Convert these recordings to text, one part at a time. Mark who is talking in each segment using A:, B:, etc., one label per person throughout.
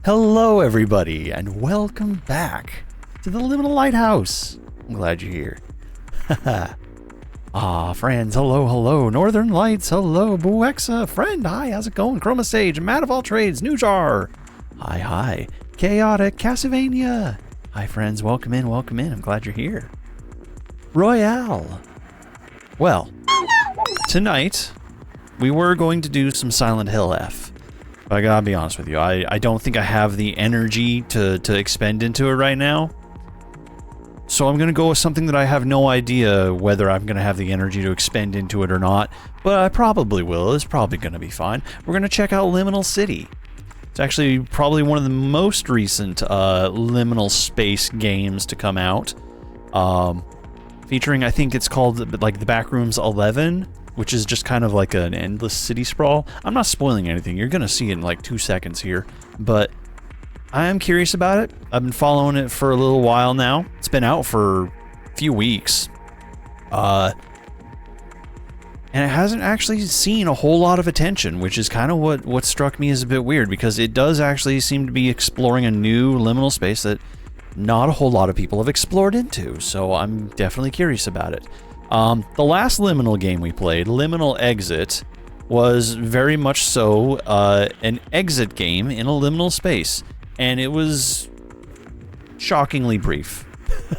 A: Hello everybody, and welcome back to the Liminal Lighthouse. I'm glad you're here. Friends, hello, Northern Lights, hello, Buexa, friend, hi, how's it going? Chroma Sage, Matt of all trades, Newjar, hi, Chaotic, Castlevania, hi friends, welcome in, I'm glad you're here. Royale. Well, tonight, we were going to do some Silent Hill F. But I gotta be honest with you, I don't think I have the energy to expend into it right now. So I'm gonna go with something that I have no idea whether I'm gonna have the energy to expend into it or not, but I probably will. It's probably gonna be fine. We're gonna check out Liminal City. It's actually probably one of the most recent liminal space games to come out. Featuring, I think it's called like the Backrooms 11. Which is just kind of like an endless city sprawl. I'm not spoiling anything. You're gonna see it in like 2 seconds here. But I am curious about it. I've been following it for a little while now. It's been out for a few weeks. And it hasn't actually seen a whole lot of attention, which is kind of what struck me as a bit weird, because it does actually seem to be exploring a new liminal space that not a whole lot of people have explored into. So I'm definitely curious about it. The last Liminal game we played, Liminal Exit, was very much so an exit game in a liminal space, and it was shockingly brief.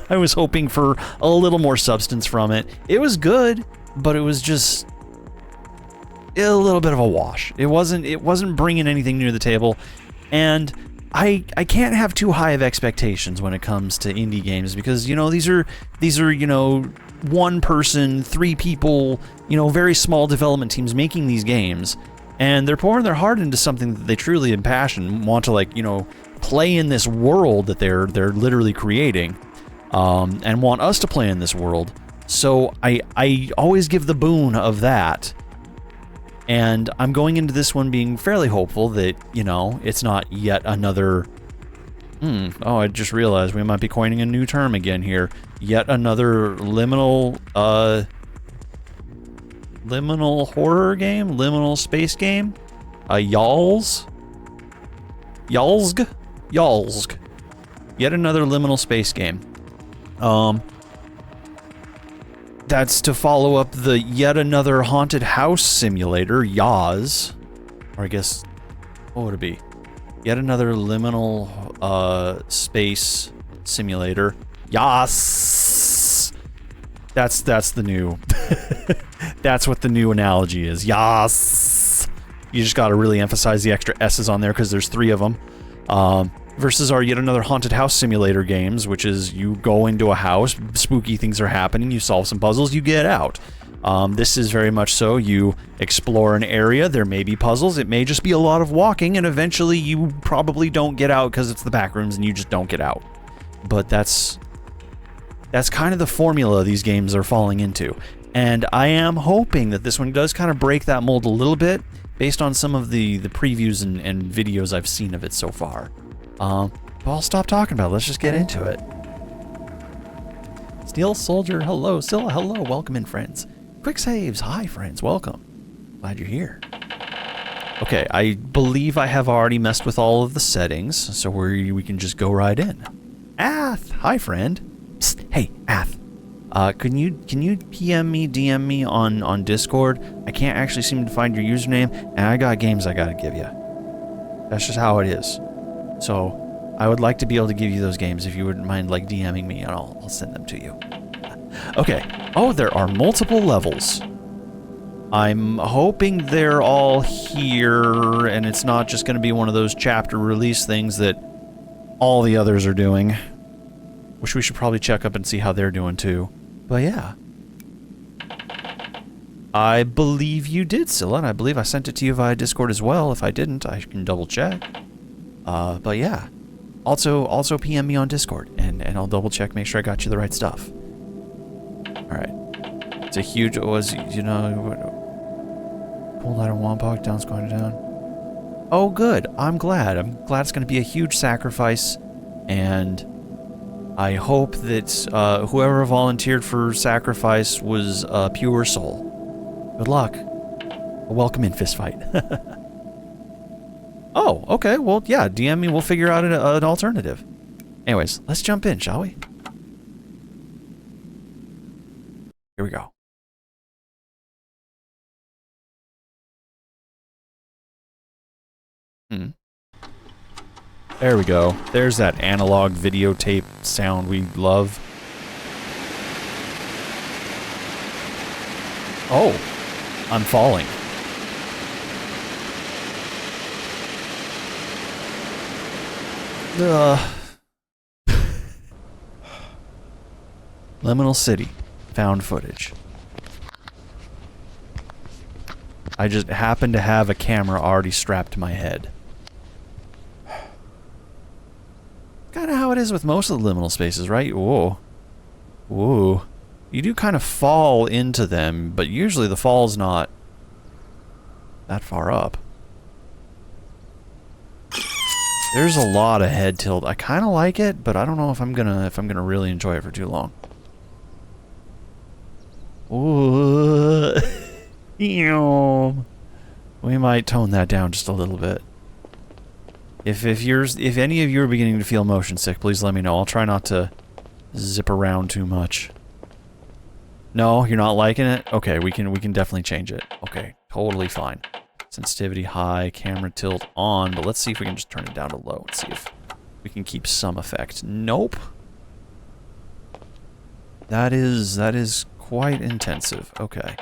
A: I was hoping for a little more substance from it. It was good, but it was just a little bit of a wash. It wasn't bringing anything new to the table, and I can't have too high of expectations when it comes to indie games, because these are one person, 3 people, very small development teams making these games, and they're pouring their heart into something that they truly impassion, want to play in this world that they're literally creating, and want us to play in this world. So I always give the boon of that, and I'm going into this one being fairly hopeful that it's not yet another. Oh, I just realized we might be coining a new term again here. Yet another liminal horror game? Liminal space game? Yalzg? Yet another liminal space game. That's to follow up the yet another haunted house simulator, Yaz. Or I guess, what would it be? Yet another liminal space simulator. Yas. That's the new. That's what the new analogy is. Yas. You just got to really emphasize the extra S's on there because there's 3 of them. Versus our yet another haunted house simulator games, which is you go into a house, spooky things are happening, you solve some puzzles, you get out. This is very much so. You explore an area, there may be puzzles, it may just be a lot of walking, and eventually you probably don't get out because it's the back rooms and you just don't get out. But that's kind of the formula these games are falling into. And I am hoping that this one does kind of break that mold a little bit based on some of the previews and videos I've seen of it so far. But I'll stop talking about it. Let's just get into it. Steel Soldier, hello. Scylla, hello. Welcome in, friends. Quick Saves, hi friends, welcome. Glad you're here. Okay, I believe I have already messed with all of the settings, so we can just go right in. Ath, hi friend. Psst, hey, Ath. Can you PM me, DM me on Discord? I can't actually seem to find your username, and I got games I gotta give you. That's just how it is. So, I would like to be able to give you those games if you wouldn't mind DMing me, and I'll send them to you. Okay. Oh, there are multiple levels. I'm hoping they're all here, and it's not just going to be one of those chapter release things that all the others are doing. Which we should probably check up and see how they're doing too. But yeah. I believe you did, Scylla, and I believe I sent it to you via Discord as well. If I didn't, I can double check. But yeah. Also PM me on Discord, and I'll double check, make sure I got you the right stuff. Alright. It's a huge, pull that in Wampog, down's going down. Oh good, I'm glad it's going to be a huge sacrifice, and I hope that whoever volunteered for sacrifice was a pure soul. Good luck. A welcome in fist fight. Oh, okay. Well, yeah, DM me. We'll figure out an alternative. Anyways, let's jump in, shall we? Here we go. There we go. There's that analog videotape sound we love. Oh, I'm falling. Liminal City. Found footage. I just happen to have a camera already strapped to my head. Kind of how it is with most of the liminal spaces, right? Whoa. Whoa. You do kind of fall into them, but usually the fall's not that far up. There's a lot of head tilt. I kind of like it, but I don't know if I'm gonna really enjoy it for too long. Ooh. We might tone that down just a little bit. If any of you are beginning to feel motion sick, please let me know. I'll try not to zip around too much. No, you're not liking it? Okay, we can definitely change it. Okay, totally fine. Sensitivity high, camera tilt on, but let's see if we can just turn it down to low and see if we can keep some effect. Nope. That is quite intensive. Okay.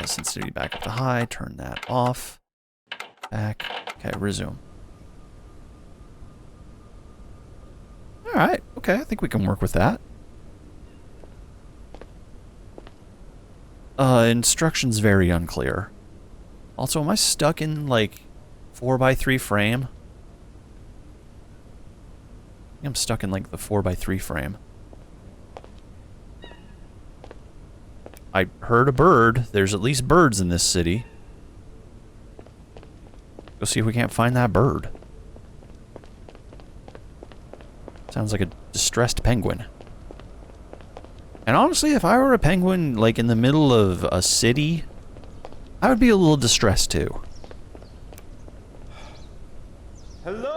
A: Sensitivity back up to high, turn that off. Back. Okay, resume. Alright, okay, I think we can work with that. Instructions very unclear. Also, am I stuck in, like, 4x3 frame? I think I'm stuck in, like, the 4x3 frame. I heard a bird. There's at least birds in this city. Go see if we can't find that bird. Sounds like a distressed penguin. And honestly, if I were a penguin, like, in the middle of a city, I would be a little distressed, too. Hello!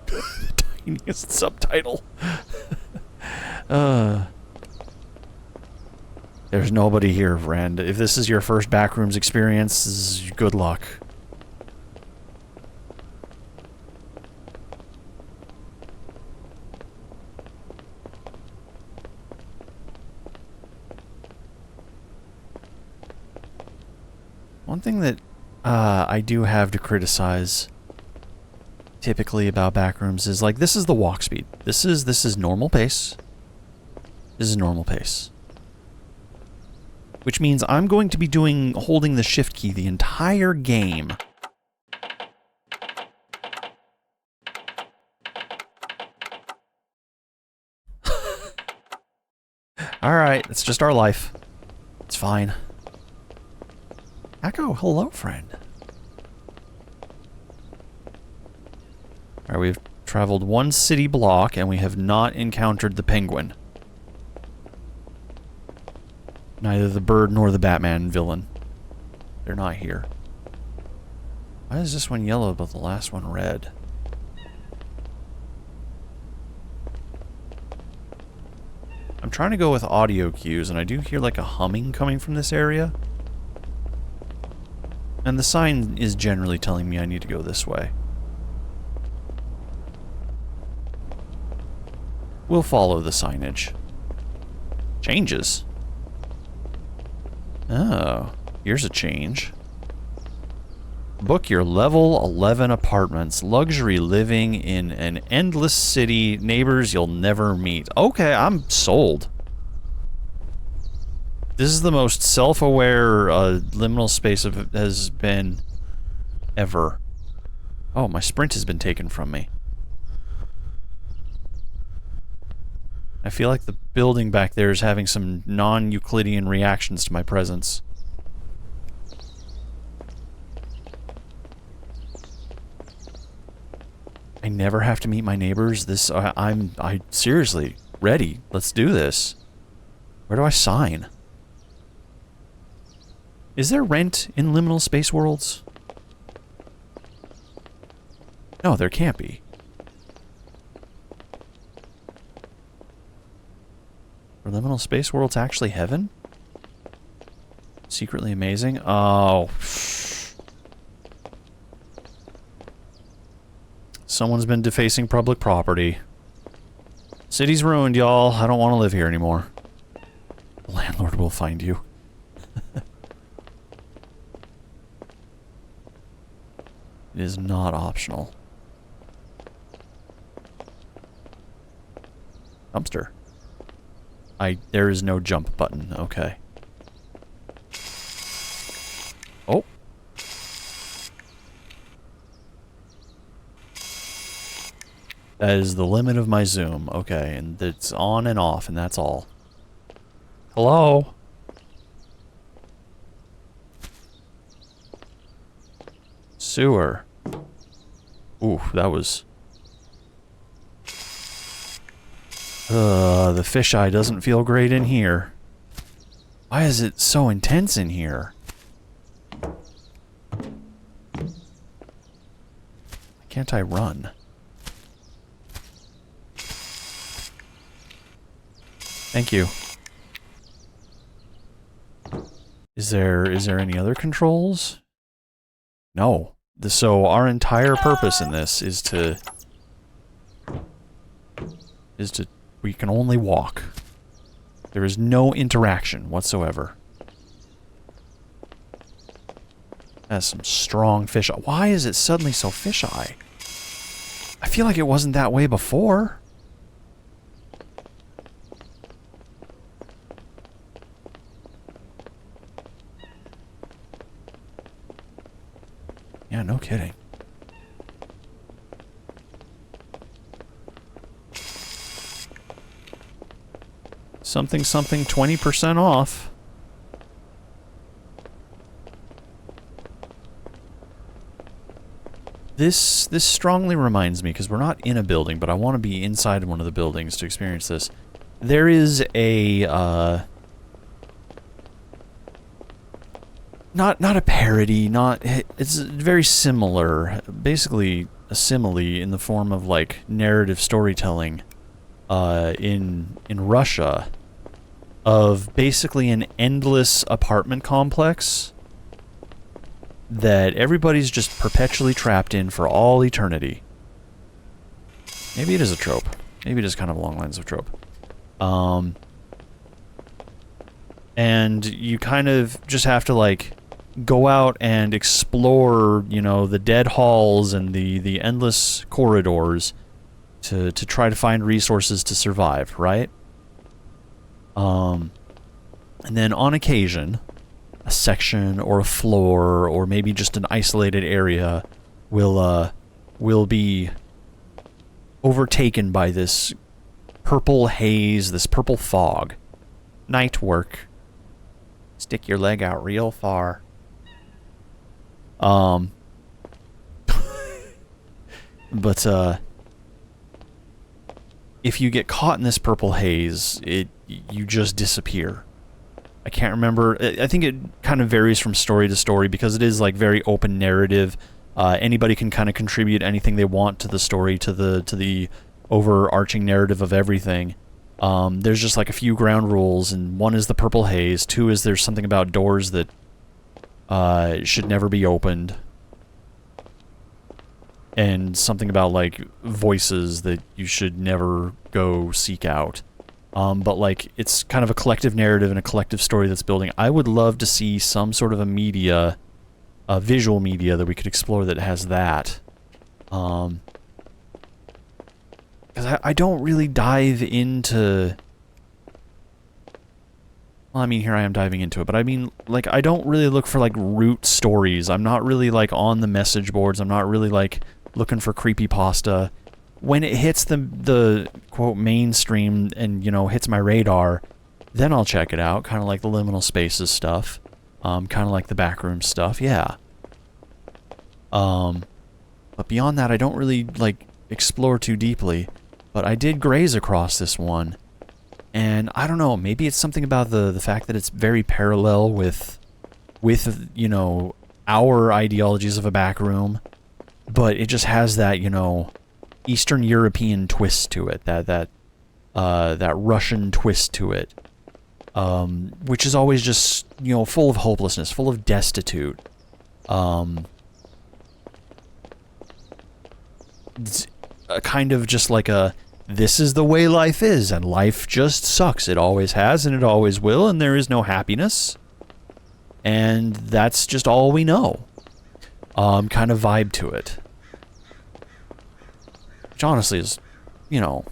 A: The tiniest subtitle. There's nobody here, friend. If this is your first backrooms experience, good luck. One thing that I do have to criticize typically about backrooms is, like, this is the walk speed. This is normal pace. This is normal pace. Which means I'm going to be holding the shift key the entire game. Alright, it's just our life. It's fine. Echo, hello, friend. Alright, we've traveled one city block and we have not encountered the penguin. Neither the bird nor the Batman villain. They're not here. Why is this one yellow but the last one red? I'm trying to go with audio cues, and I do hear like a humming coming from this area. And the sign is generally telling me I need to go this way. We'll follow the signage. Changes. Oh, here's a change. Book your level 11 apartments. Luxury living in an endless city. Neighbors you'll never meet. Okay, I'm sold. This is the most self-aware liminal space has been ever. Oh, my sprint has been taken from me. I feel like the building back there is having some non-Euclidean reactions to my presence. I never have to meet my neighbors. This, I'm seriously ready. Let's do this. Where do I sign? Is there rent in liminal space worlds? No, there can't be. Are liminal space worlds actually heaven? Secretly amazing? Oh. Someone's been defacing public property. City's ruined, y'all. I don't want to live here anymore. The landlord will find you. It is not optional. Dumpster. There is no jump button. Okay. Oh. That is the limit of my zoom. Okay, and it's on and off, and that's all. Hello? Sewer. Ooh, that was... the fisheye doesn't feel great in here. Why is it so intense in here? Why can't I run? Thank you. Is there any other controls? No. So our entire purpose in this is to we can only walk. There is no interaction whatsoever. That's some strong fish. Why is it suddenly so fisheye? I feel like it wasn't that way before. Yeah, no kidding. Something, 20% off. This strongly reminds me, because we're not in a building, but I want to be inside one of the buildings to experience this. There is a, not a parody, it's very similar, basically a simile in the form of, like, narrative storytelling, in Russia, of basically an endless apartment complex that everybody's just perpetually trapped in for all eternity. Maybe it is a trope. Maybe it is kind of along lines of trope. And you kind of just have to, like, go out and explore, you know, the dead halls and the endless corridors to try to find resources to survive, right? And then on occasion, a section or a floor or maybe just an isolated area will be overtaken by this purple haze, this purple fog. Night work. Stick your leg out real far. But if you get caught in this purple haze, you just disappear. I can't remember. I think it kind of varies from story to story because it is like very open narrative. Anybody can kind of contribute anything they want to the story, to the overarching narrative of everything. There's just like a few ground rules, and one is the purple haze. Two is there's something about doors that should never be opened. And something about, like, voices that you should never go seek out. But, like, it's kind of a collective narrative and a collective story that's building. I would love to see some sort of a visual media that we could explore that has that. Because I don't really dive into... Well, I mean, here I am diving into it, but I mean, like, I don't really look for, like, root stories. I'm not really, like, on the message boards. I'm not really, like, looking for creepypasta. When it hits the quote mainstream and, you know, hits my radar, then I'll check it out, kind of like the liminal spaces stuff, kind of like the backroom stuff, yeah. But beyond that, I don't really, like, explore too deeply, but I did graze across this one, and I don't know, maybe it's something about the fact that it's very parallel with with, you know, our ideologies of a back room, but it just has that, you know, Eastern European twist to it, that Russian twist to it, which is always just, you know, full of hopelessness, full of destitute. It's a kind of just like a, this is the way life is, and life just sucks. It always has, and it always will, and there is no happiness. And that's just all we know. Kind of vibe to it. Which honestly is, you know,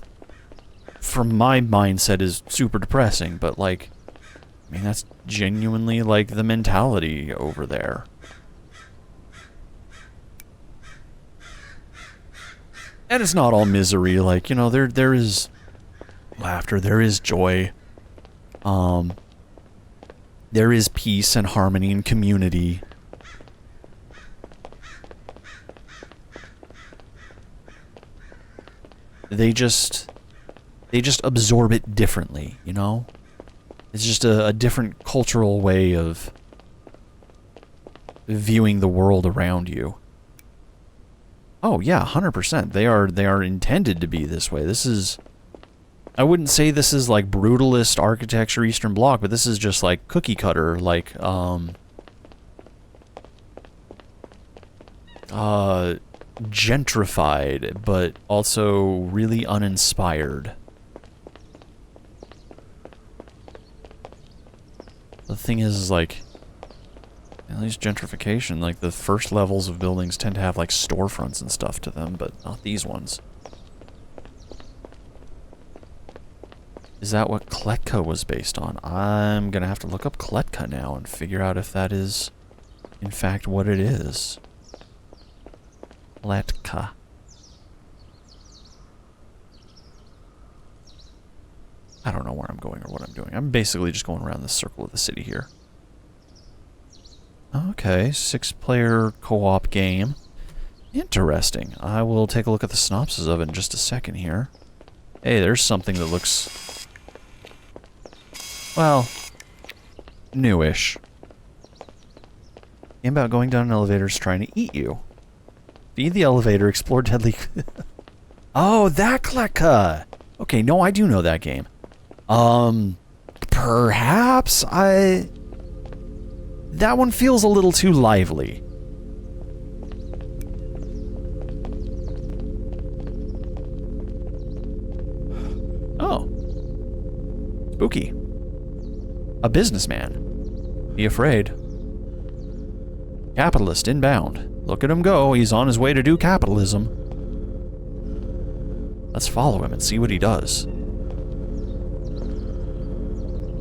A: from my mindset is super depressing, but like, I mean, that's genuinely like the mentality over there. And it's not all misery, like, you know, there is laughter, there is joy. There is peace and harmony and community. They just absorb it differently, you know? It's just a different cultural way of viewing the world around you. Oh yeah, 100%. They are intended to be this way. This is, I wouldn't say this is like brutalist architecture Eastern Bloc, but this is just like cookie cutter, like gentrified, but also really uninspired. The thing is like, at least gentrification, like the first levels of buildings tend to have like storefronts and stuff to them, but not these ones. Is that what Kletka was based on? I'm gonna have to look up Kletka now and figure out if that is, in fact, what it is. Kletka. I don't know where I'm going or what I'm doing. I'm basically just going around the circle of the city here. Okay, 6-player co-op game. Interesting. I will take a look at the synopsis of it in just a second here. Hey, there's something that looks, well, newish. Game about going down an elevator is trying to eat you. Feed the elevator, explore deadly... Oh, that Kletka! Okay, no, I do know that game. Perhaps that one feels a little too lively. Oh. Spooky. A businessman. Be afraid. Capitalist inbound. Look at him go. He's on his way to do capitalism. Let's follow him and see what he does.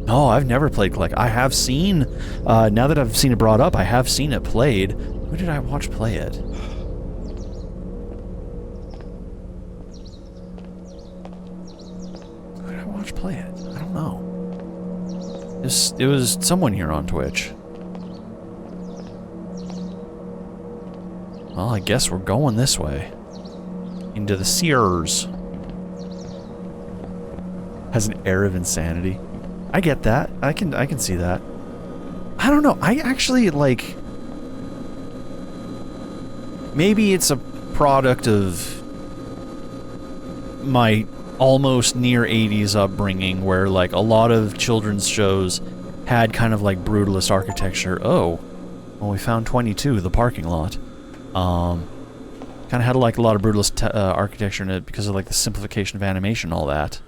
A: No, I've never played Kletka. I have seen, now that I've seen it brought up, I have seen it played. Who did I watch play it? Who did I watch play it? I don't know. It was someone here on Twitch. Well, I guess we're going this way. Into the Sears. Has an air of insanity. I get that. I can see that. I don't know. I actually, like... Maybe it's a product of my almost near 80s upbringing where, like, a lot of children's shows had kind of, like, brutalist architecture. Oh. Well, we found 22, the parking lot. Kind of had, like, a lot of brutalist architecture in it because of, like, the simplification of animation and all that.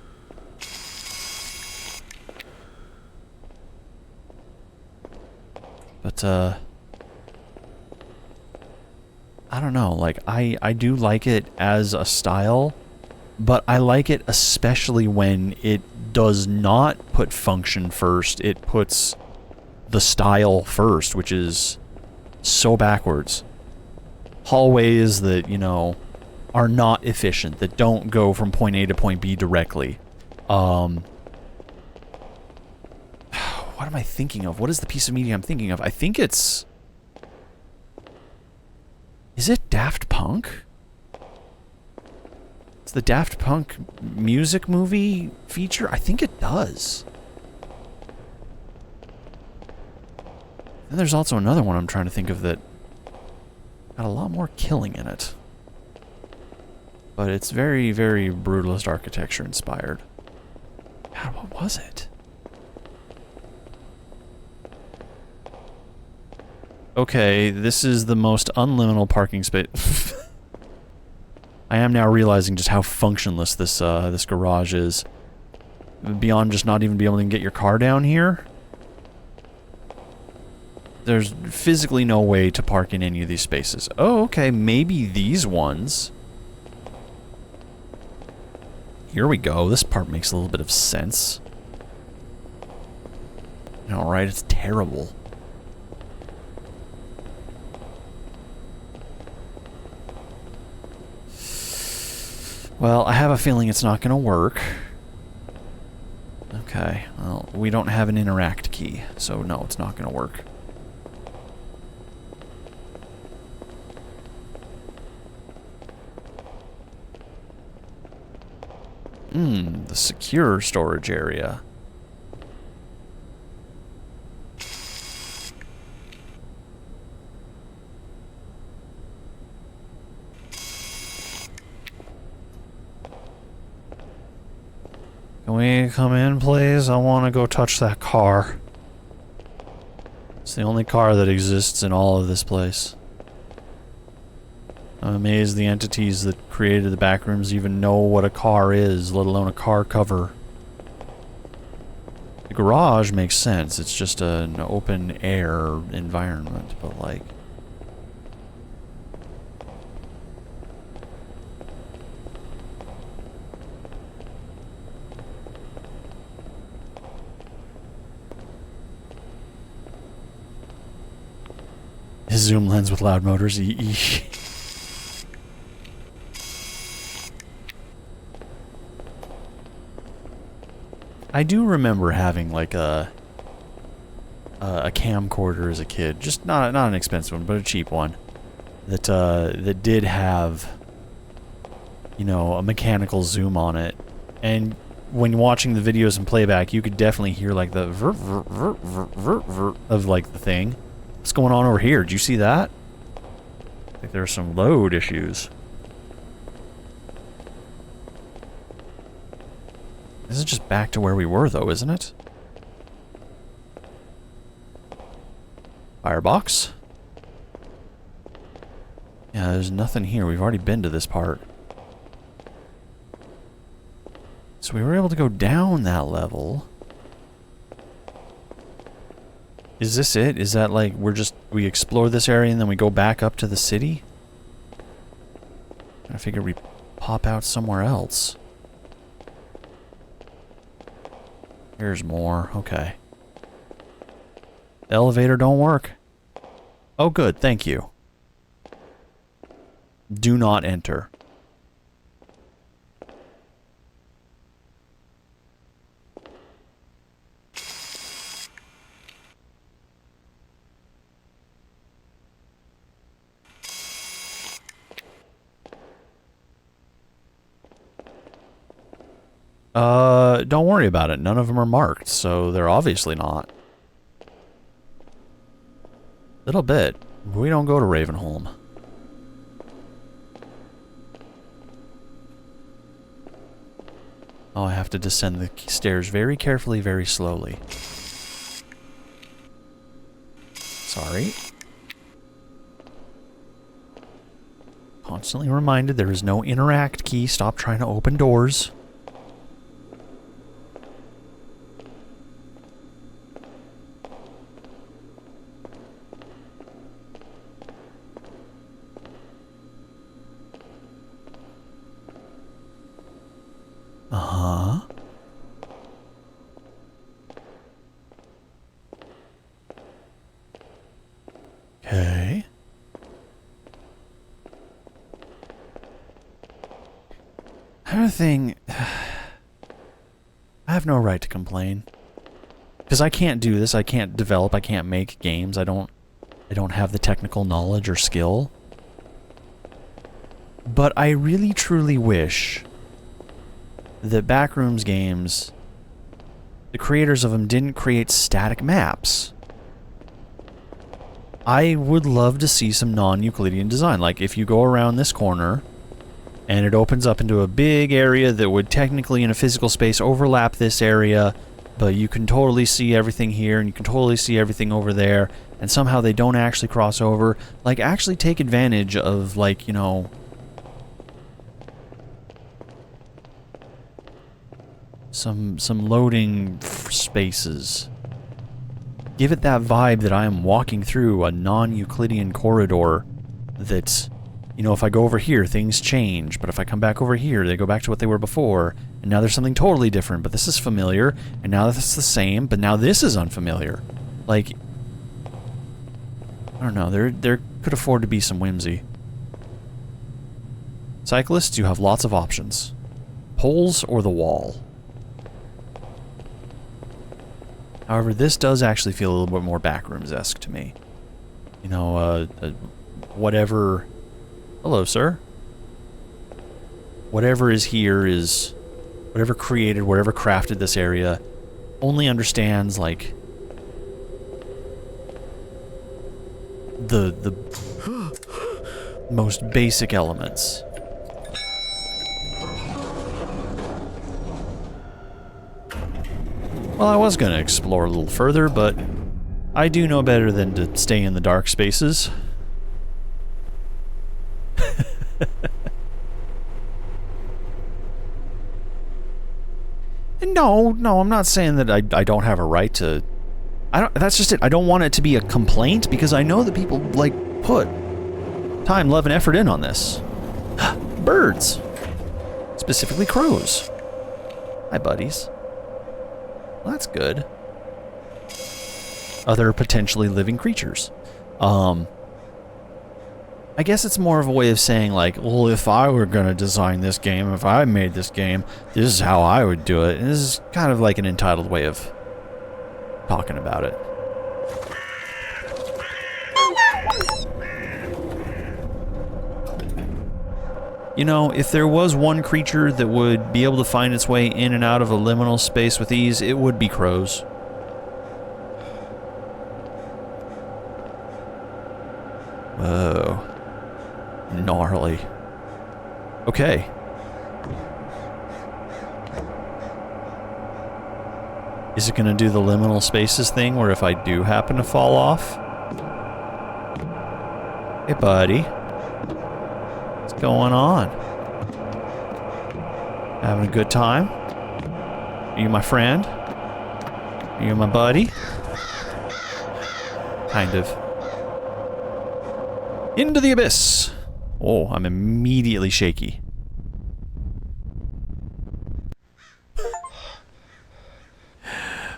A: But, I don't know, like, I do like it as a style, but I like it especially when it does not put function first, it puts the style first, which is so backwards. Hallways that, you know, are not efficient, that don't go from point A to point B directly. What am I thinking of? What is the piece of media I'm thinking of? I think it's... Is it Daft Punk? It's the Daft Punk music movie feature? I think it does. And there's also another one I'm trying to think of that got a lot more killing in it. But it's very, very brutalist architecture inspired. God, what was it? Okay, this is the most unliminal parking space. I am now realizing just how functionless this this garage is. Beyond just not even being able to get your car down here. There's physically no way to park in any of these spaces. Oh, okay, maybe these ones. Here we go. This part makes a little bit of sense. Alright, it's terrible. Well, I have a feeling it's not going to work. Okay, well, we don't have an interact key, so no, it's not going to work. The secure storage area. Can we come in, please? I want to go touch that car. It's the only car that exists in all of this place. I'm amazed the entities that created the backrooms even know what a car is, let alone a car cover. The garage makes sense. It's just an open air environment, but like... His zoom lens with loud motors. I do remember having like a camcorder as a kid, just not an expensive one, but a cheap one that that did have, you know, a mechanical zoom on it, and when watching the videos in playback, you could definitely hear like the of like the thing. What's going on over here? Did you see that? I think there are some load issues. This is just back to where we were, though, isn't it? Firebox? Yeah, there's nothing here. We've already been to this part. So we were able to go down that level. Is this it? Is that like we explore this area and then we go back up to the city? I figure we pop out somewhere else. Here's more. Okay. The elevator don't work. Oh, good. Thank you. Do not enter. Don't worry about it. None of them are marked, so they're obviously not. Little bit. We don't go to Ravenholm. Oh, I have to descend the stairs very carefully, very slowly. Sorry. Constantly reminded there is no interact key. Stop trying to open doors. Uh-huh. Okay. Another thing, I have no right to complain. Because I can't do this, I can't develop, I can't make games, I don't have the technical knowledge or skill. But I really truly wish that Backrooms games, the creators of them didn't create static maps. I would love to see some non-Euclidean design. Like, if you go around this corner, and it opens up into a big area that would technically, in a physical space, overlap this area, but you can totally see everything here, and you can totally see everything over there, and somehow they don't actually cross over. Like, actually take advantage of, like, you know... some loading spaces. Give it that vibe that I am walking through a non-Euclidean corridor that, you know, if I go over here, things change, but if I come back over here, they go back to what they were before, and now there's something totally different, but this is familiar, and now that's the same, but now this is unfamiliar. Like, I don't know, there could afford to be some whimsy. Cyclists, you have lots of options. Poles or the wall. However, this does actually feel a little bit more Backrooms-esque to me. You know, whatever... Hello, sir. Whatever is here is... Whatever created, whatever crafted this area only understands, like... the most basic elements. Well, I was going to explore a little further, but I do know better than to stay in the dark spaces. And no, I'm not saying that I don't have a right to... that's just it. I don't want it to be a complaint, because I know that people, like, put time, love, and effort in on this. Birds. Specifically crows. Hi, buddies. Well, that's good. Other potentially living creatures. I guess it's more of a way of saying, like, well, if I were gonna design this game, if I made this game, this is how I would do it. And this is kind of like an entitled way of talking about it. You know, if there was one creature that would be able to find its way in and out of a liminal space with ease, it would be crows. Whoa. Gnarly. Okay. Is it gonna do the liminal spaces thing where if I do happen to fall off? Hey, buddy. What's going on? Having a good time? Are you my friend? Are you my buddy? Kind of. Into the abyss! Oh, I'm immediately shaky.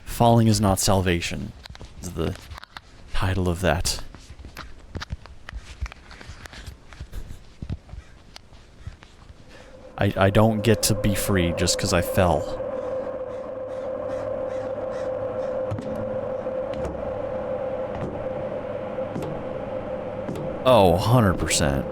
A: Falling is not salvation, is the title of that. I don't get to be free just because I fell. Oh, 100%.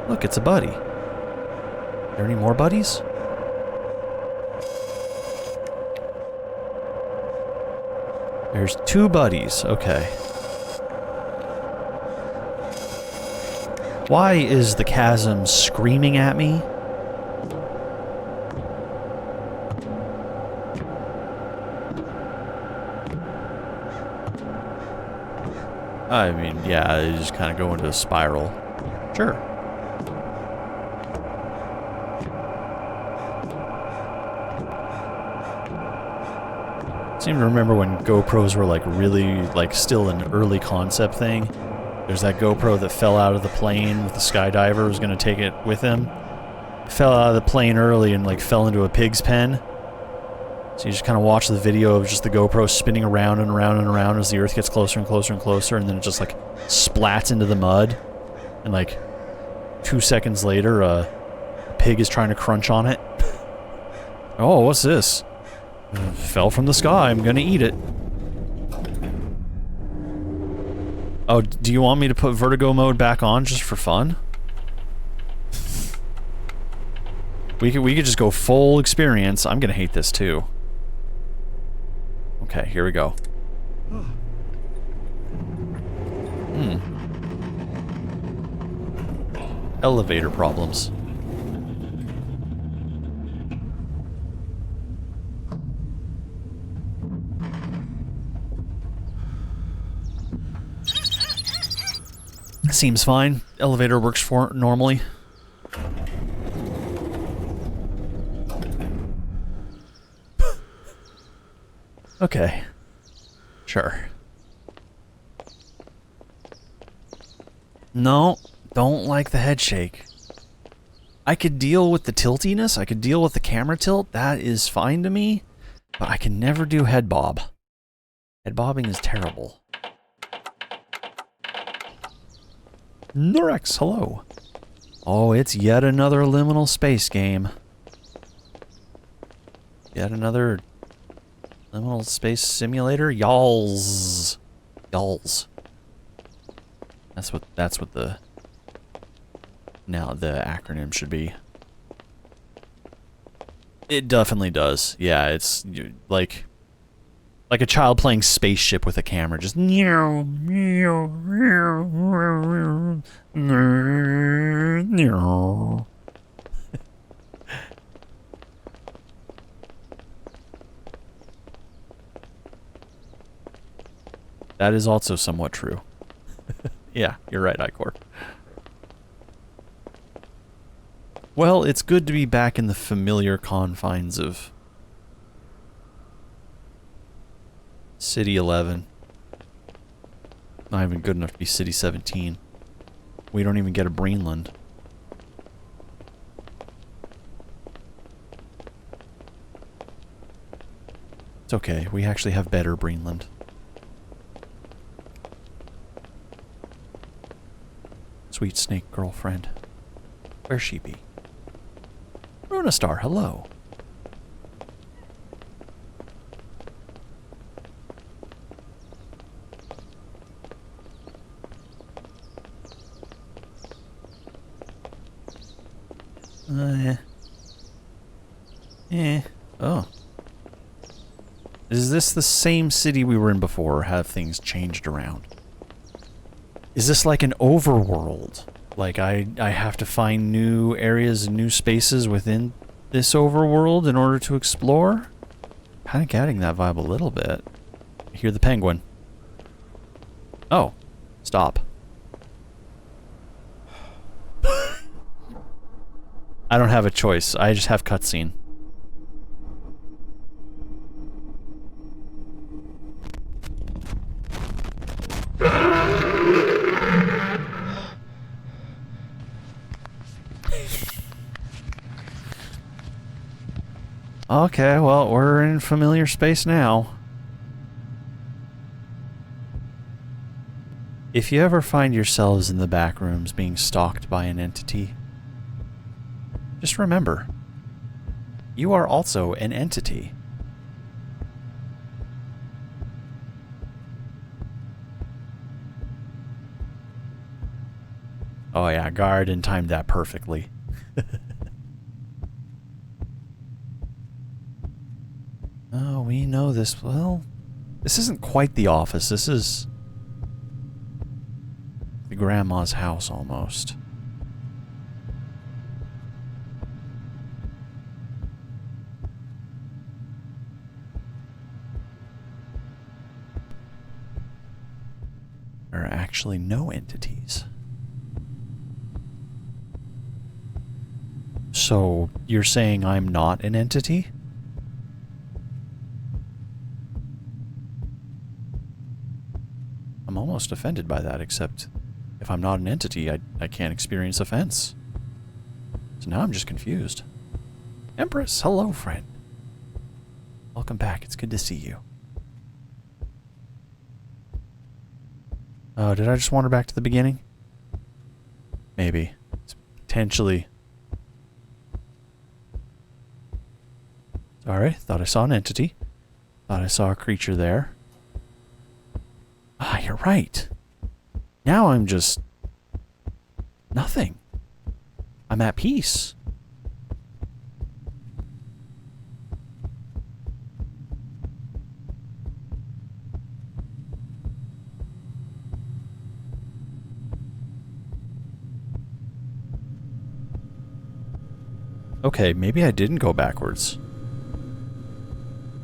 A: Look, it's a buddy. Are there any more buddies? There's two buddies, okay. Why is the chasm screaming at me? I mean, yeah, you just kind of go into a spiral. Sure. I seem to remember when GoPros were like really, like still an early concept thing. There's that GoPro that fell out of the plane with the skydiver who was going to take it with him. Fell out of the plane early and like fell into a pig's pen. So you just kind of watch the video of just the GoPro spinning around and around and around as the Earth gets closer and closer and closer, and then it just like splats into the mud. And like 2 seconds later, a pig is trying to crunch on it. Oh, what's this? Fell from the sky, I'm gonna eat it. Oh, do you want me to put vertigo mode back on just for fun? We could just go full experience. I'm gonna hate this too. Okay, here we go. Elevator problems. Seems fine. Elevator works for normally. Okay. Sure. No, don't like the head shake. I could deal with the tiltiness, I could deal with the camera tilt, that is fine to me, but I can never do head bob. Head bobbing is terrible. Nurex, hello. Oh, it's yet another liminal space game. Yet another liminal space simulator? Y'alls. Y'alls. That's what the acronym should be. It definitely does. Yeah, it's like a child playing spaceship with a camera, just meow meow meow meow. That is also somewhat true. Yeah, you're right, Icor. Well, it's good to be back in the familiar confines of City 11. Not even good enough to be City 17. We don't even get a Greenland. It's okay, we actually have better Greenland. Sweet snake girlfriend. Where's she be? Runastar, hello. Oh. Is this the same city we were in before, or have things changed around? Is this like an overworld? Like I have to find new areas and new spaces within this overworld in order to explore? Kind of getting that vibe a little bit. I hear the penguin. Oh. Stop. I don't have a choice. I just have cutscene. Okay, well, we're in familiar space now. If you ever find yourselves in the back rooms being stalked by an entity, just remember, you are also an entity. Oh yeah, Garden timed that perfectly. Oh, we know this. Well, this isn't quite the office. This is the grandma's house almost. There are actually no entities. So, you're saying I'm not an entity? I'm almost offended by that, except if I'm not an entity, I can't experience offense. So now I'm just confused. Empress, hello, friend. Welcome back. It's good to see you. Oh, did I just wander back to the beginning? Maybe. It's potentially. Sorry, thought I saw an entity. Thought I saw a creature there. Ah, you're right. Now I'm just nothing. I'm at peace. Okay, maybe I didn't go backwards.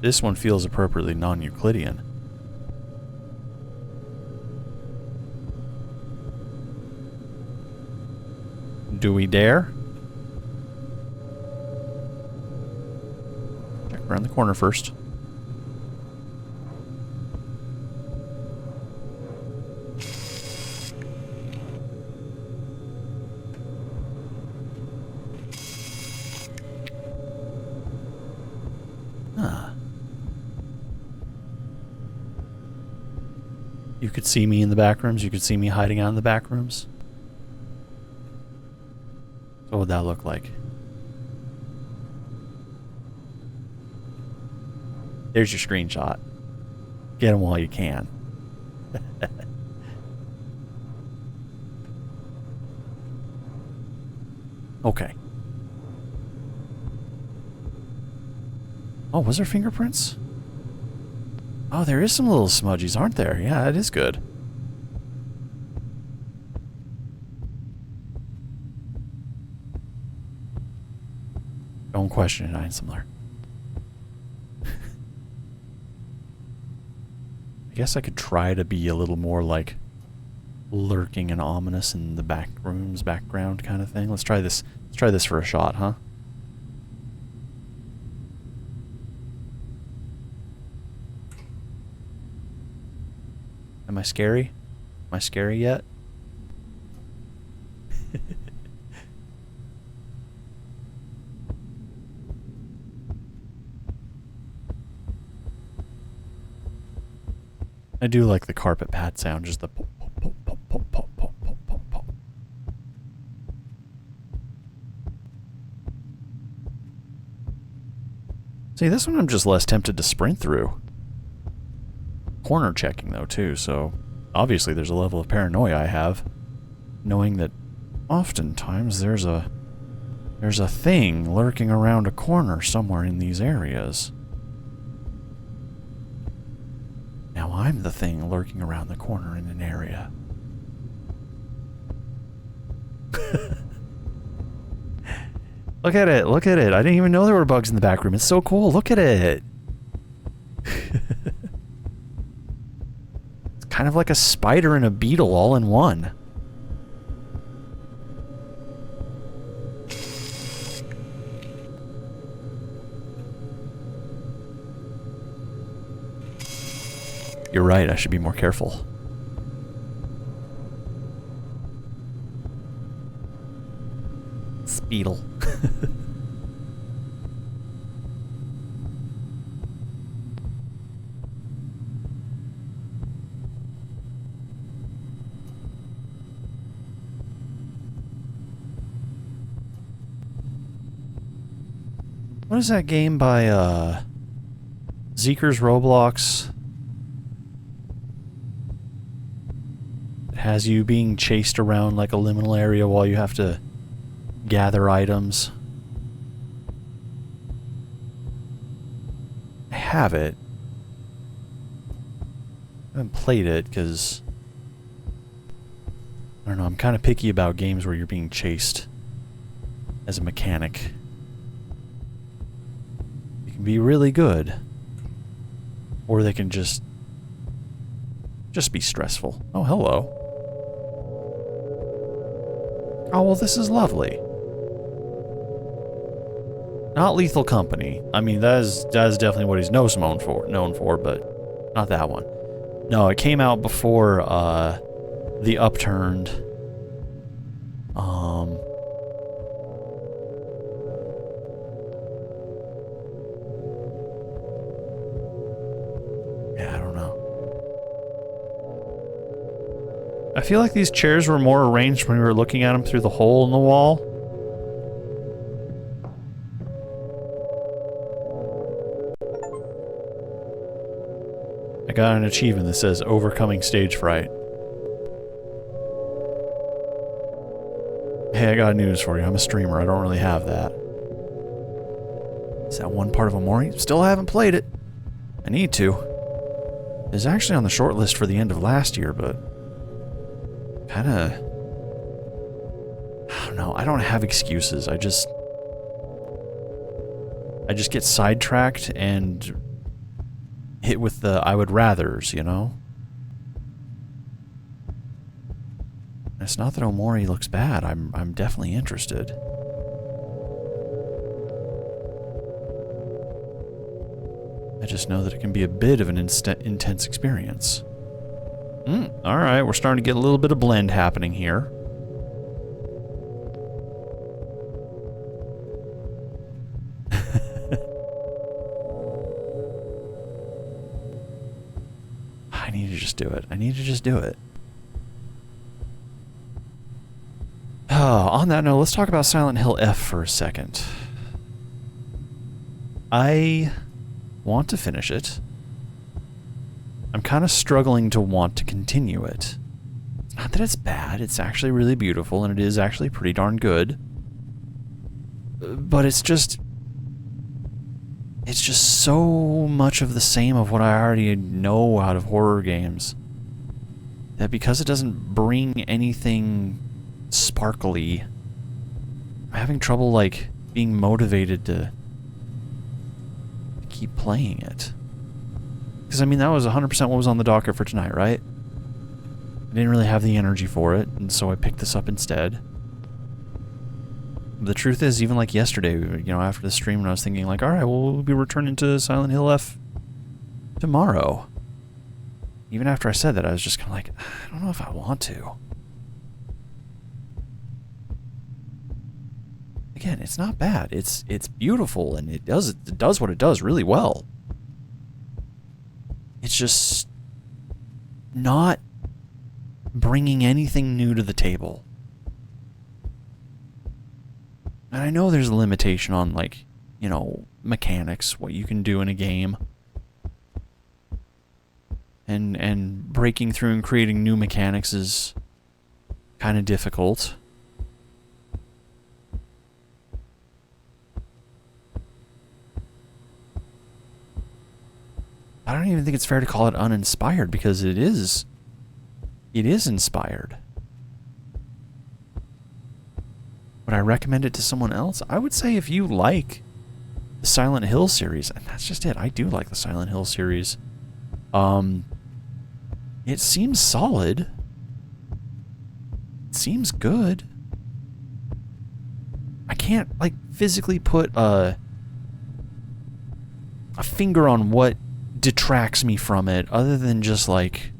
A: This one feels appropriately non-Euclidean. Do we dare? Check around the corner first. You could see me in the back rooms. You could see me hiding out in the back rooms. What would that look like? There's your screenshot. Get them while you can. Okay. Oh, was there fingerprints? Oh, there is some little smudgies, aren't there? Yeah, it is good. Don't question it, Einsamler. I guess I could try to be a little more like lurking and ominous in the back rooms, background kind of thing. Let's try this. Let's try this for a shot, huh? Am I scary? Am I scary yet? I do like the carpet pad sound, just the pop, pop, pop, pop, pop, pop, pop, pop, pop, pop. See, this one I'm just less tempted to sprint through. Corner checking though too, so obviously there's a level of paranoia I have, knowing that oftentimes there's a thing lurking around a corner somewhere in these areas. Now I'm the thing lurking around the corner in an area. Look at it, look at it. I didn't even know there were bugs in the back room. It's so cool. Look at it. It's kind of like a spider and a beetle all in one. You're right, I should be more careful. Beetle. What is that game by Zeeker's Roblox? It has you being chased around like a liminal area while you have to gather items. I have it. I haven't played it because I don't know, I'm kind of picky about games where you're being chased as a mechanic. They can be really good, or they can just be stressful. Oh, hello. Oh, well, this is lovely. Not Lethal Company. I mean, that is definitely what he's known for, but not that one. No, it came out before The Upturned. Yeah, I don't know. I feel like these chairs were more arranged when we were looking at them through the hole in the wall. I got an achievement that says overcoming stage fright. Hey, I got news for you. I'm a streamer. I don't really have that. Is that one part of Amori? Still haven't played it. I need to. It's actually on the short list for the end of last year, but kinda... I don't know. I don't have excuses. I just... I just get sidetracked and hit with the I would rathers, you know? It's not that Omori looks bad. I'm definitely interested. I just know that it can be a bit of an intense experience. Alright, we're starting to get a little bit of blend happening here. I need to just do it. I need to just do it. On that note, let's talk about Silent Hill F for a second. I want to finish it. I'm kind of struggling to want to continue it. It's not that it's bad, it's actually really beautiful, and it is actually pretty darn good. But it's just so much of the same of what I already know out of horror games, that because it doesn't bring anything sparkly, I'm having trouble, like, being motivated to keep playing it. Because, I mean, that was 100% what was on the docket for tonight, right? I didn't really have the energy for it, and so I picked this up instead. The truth is, even like yesterday, you know, after the stream, when I was thinking, like, alright, well, we'll be returning to Silent Hill F tomorrow. Even after I said that, I was just kind of like, I don't know if I want to. Again, it's not bad. It's beautiful, and it does what it does really well. It's just not bringing anything new to the table. And I know there's a limitation on, like, you know, mechanics, what you can do in a game. And breaking through and creating new mechanics is kind of difficult. I don't even think it's fair to call it uninspired, because it is inspired. Would I recommend it to someone else? I would say if you like the Silent Hill series, and that's just it, I do like the Silent Hill series. It seems solid. It seems good. I can't, like, physically put a finger on what detracts me from it, other than just, like,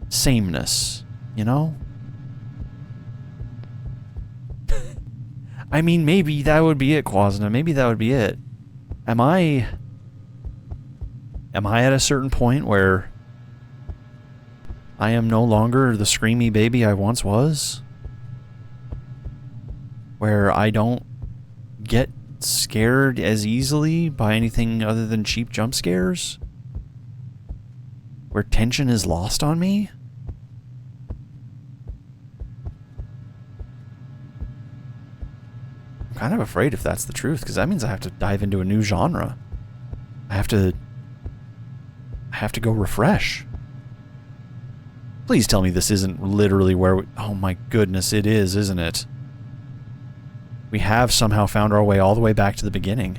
A: sameness, you know? I mean, maybe that would be it, Quasna. Maybe that would be it. Am I at a certain point where I am no longer the screamy baby I once was? Where I don't get scared as easily by anything other than cheap jump scares? Where tension is lost on me? I'm kind of afraid if that's the truth, because that means I have to dive into a new genre. I have to go refresh. Please tell me this isn't literally where oh my goodness, it is, isn't it? We have somehow found our way all the way back to the beginning.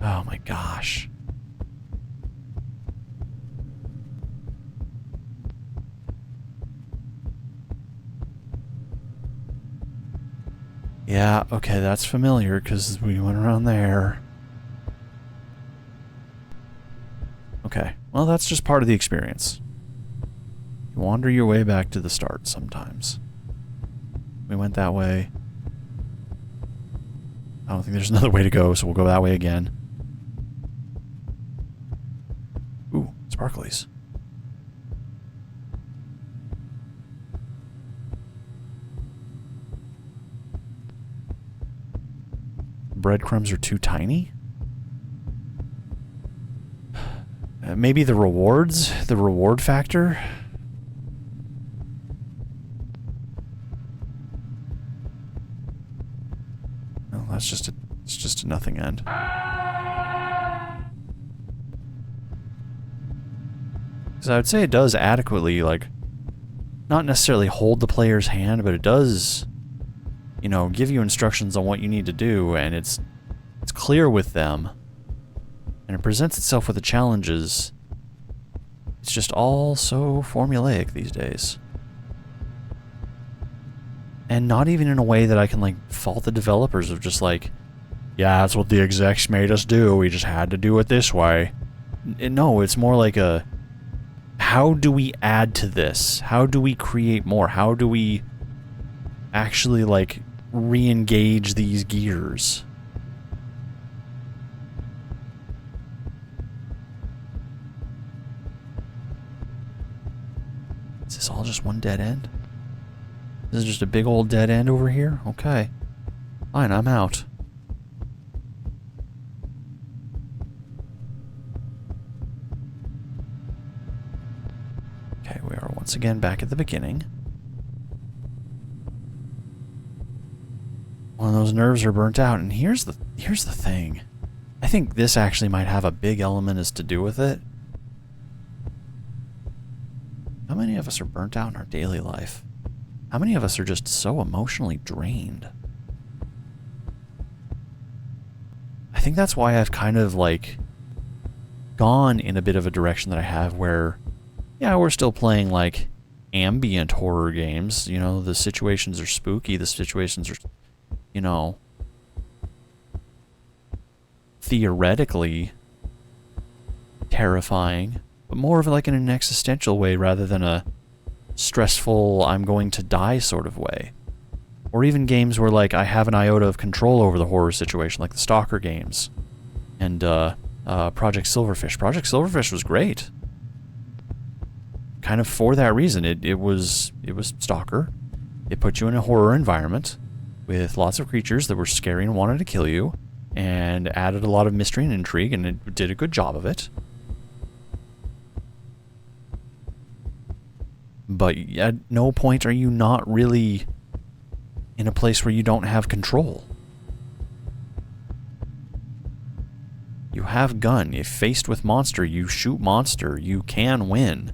A: Oh my gosh. Yeah, okay, that's familiar, because we went around there. Okay, well, that's just part of the experience. You wander your way back to the start sometimes. We went that way. I don't think there's another way to go, so we'll go that way again. Ooh, sparklies. Breadcrumbs are too tiny? Maybe the rewards? The reward factor? Well, it's just a nothing end. Because I would say it does adequately, like, not necessarily hold the player's hand, but it does you know, give you instructions on what you need to do, and it's clear with them, and it presents itself with the challenges. It's just all so formulaic these days. And not even in a way that I can, like, fault the developers of just like, yeah, that's what the execs made us do, we just had to do it this way. No, it's more like a, how do we add to this? How do we create more? How do we actually, like, re-engage these gears? Is this all just one dead end? This is just a big old dead end over here? Okay. Fine, I'm out. Okay, we are once again back at the beginning. One of those nerves are burnt out, and here's the thing. I think this actually might have a big element as to do with it. How many of us are burnt out in our daily life? How many of us are just so emotionally drained? I think that's why I've kind of, like, gone in a bit of a direction that I have where, yeah, we're still playing, like, ambient horror games. You know, the situations are spooky, the situations are, you know, theoretically terrifying, but more of like in an existential way rather than a stressful, I'm going to die sort of way. Or even games where, like, I have an iota of control over the horror situation, like the Stalker games and Project Silverfish. Project Silverfish was great. Kind of for that reason. It was Stalker. It put you in a horror environment with lots of creatures that were scary and wanted to kill you, and added a lot of mystery and intrigue, and it did a good job of it. But at no point are you not really in a place where you don't have control. You have gun. If faced with monster, you shoot monster. You can win.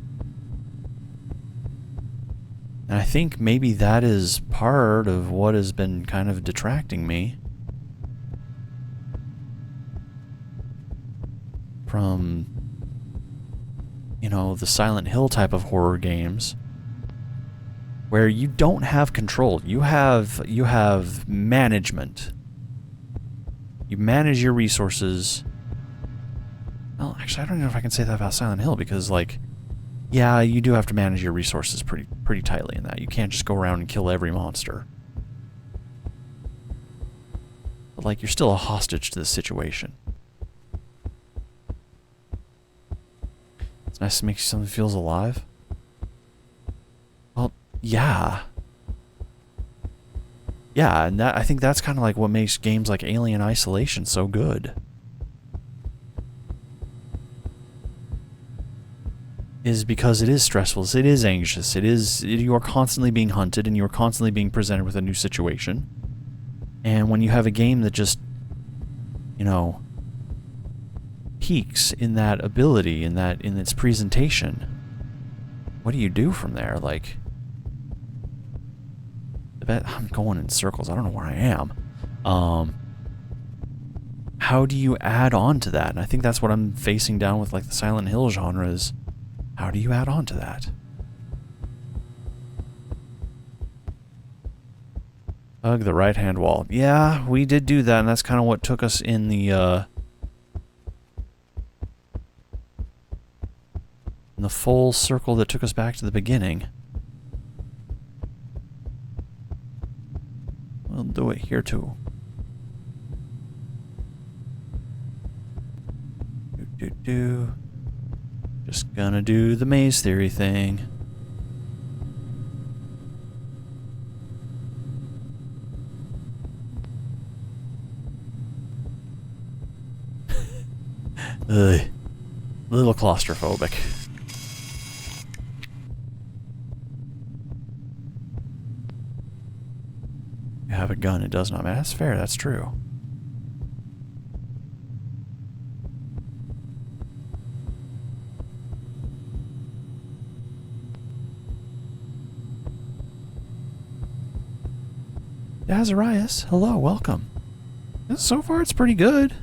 A: And I think maybe that is part of what has been kind of detracting me from, you know, the Silent Hill type of horror games, where you don't have control. You have management. You manage your resources. Well, actually, I don't know if I can say that about Silent Hill, because, like, yeah, you do have to manage your resources pretty tightly in that. You can't just go around and kill every monster. But, like, you're still a hostage to the situation. It's nice to make something feels alive. Well, yeah. Yeah, and I think that's kind of like what makes games like Alien Isolation so good. Is because it is stressful, it is anxious, you are constantly being hunted, and you are constantly being presented with a new situation. And when you have a game that just, you know, peaks in that ability, in its presentation, what do you do from there? Like, I'm going in circles. I don't know where I am. How do you add on to that? And I think that's what I'm facing down with, like, the Silent Hill genre is, how do you add on to that? Hug the right-hand wall. Yeah, we did do that, and that's kind of what took us in the full circle that took us back to the beginning. We'll do it here too. Do. Just gonna do the maze theory thing. Ugh. Little claustrophobic. You have a gun, it does not matter. That's fair, that's true. Azarias, hello, welcome. So far it's pretty good.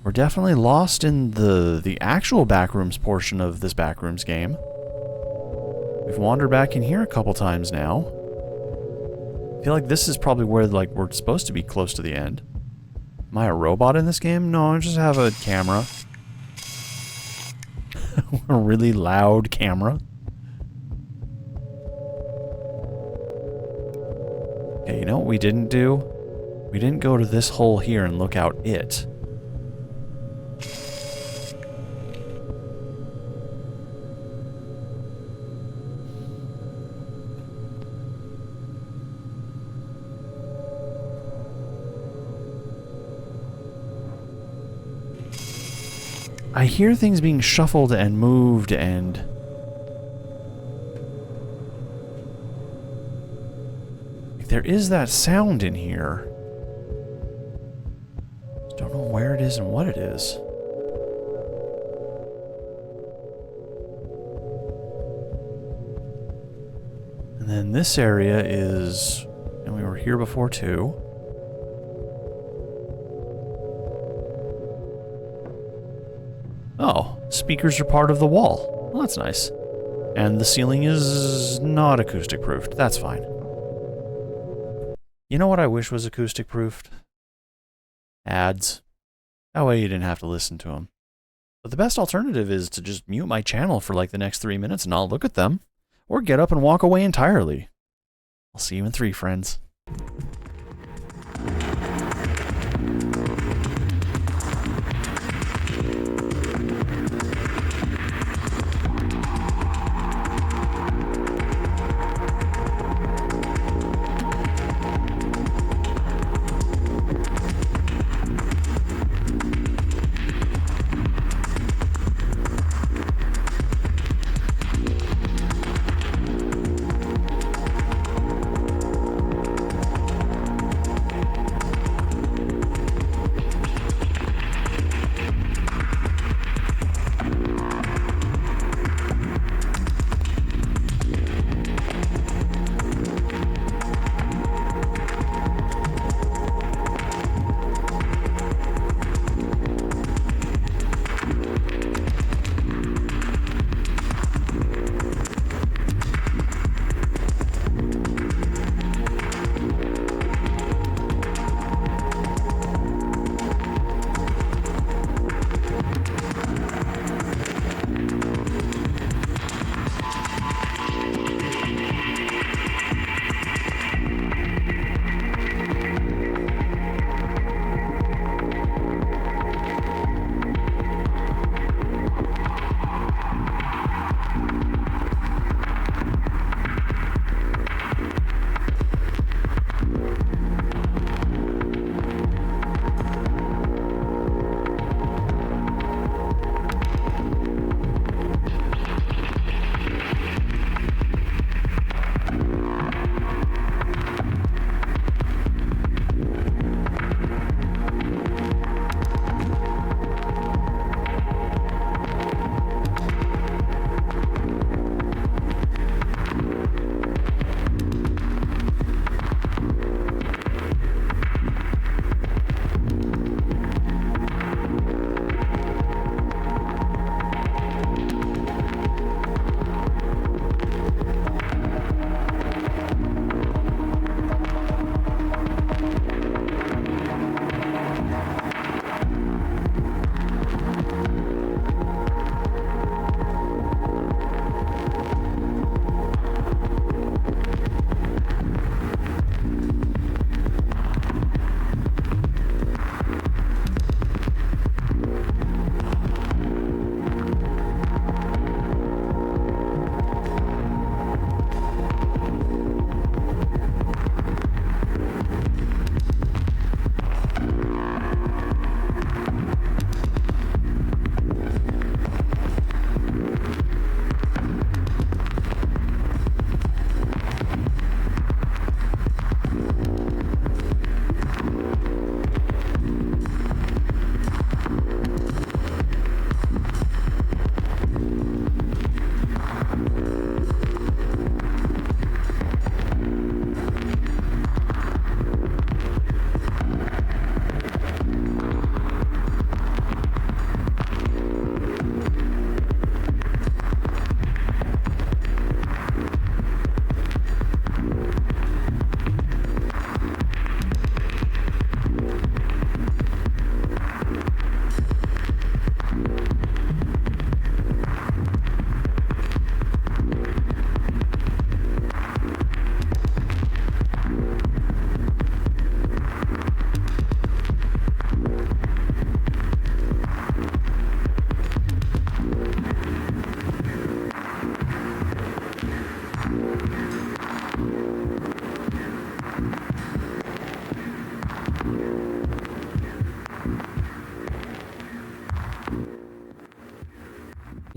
A: We're definitely lost in the actual backrooms portion of this backrooms game. We've wandered back in here a couple times now. I feel like this is probably where like we're supposed to be close to the end. Am I a robot in this game? No, I just have a camera. A really loud camera. Okay, you know what we didn't do? We didn't go to this hole here and look out it. I hear things being shuffled and moved and... there is that sound in here. Just don't know where it is and what it is. And then this area is... and we were here before too. Oh, speakers are part of the wall. Well, that's nice. And the ceiling is not acoustic proofed. That's fine. You know what I wish was acoustic proofed? Ads. That way you didn't have to listen to them. But the best alternative is to just mute my channel for like the next 3 minutes and not look at them. Or get up and walk away entirely. I'll see you in 3, friends.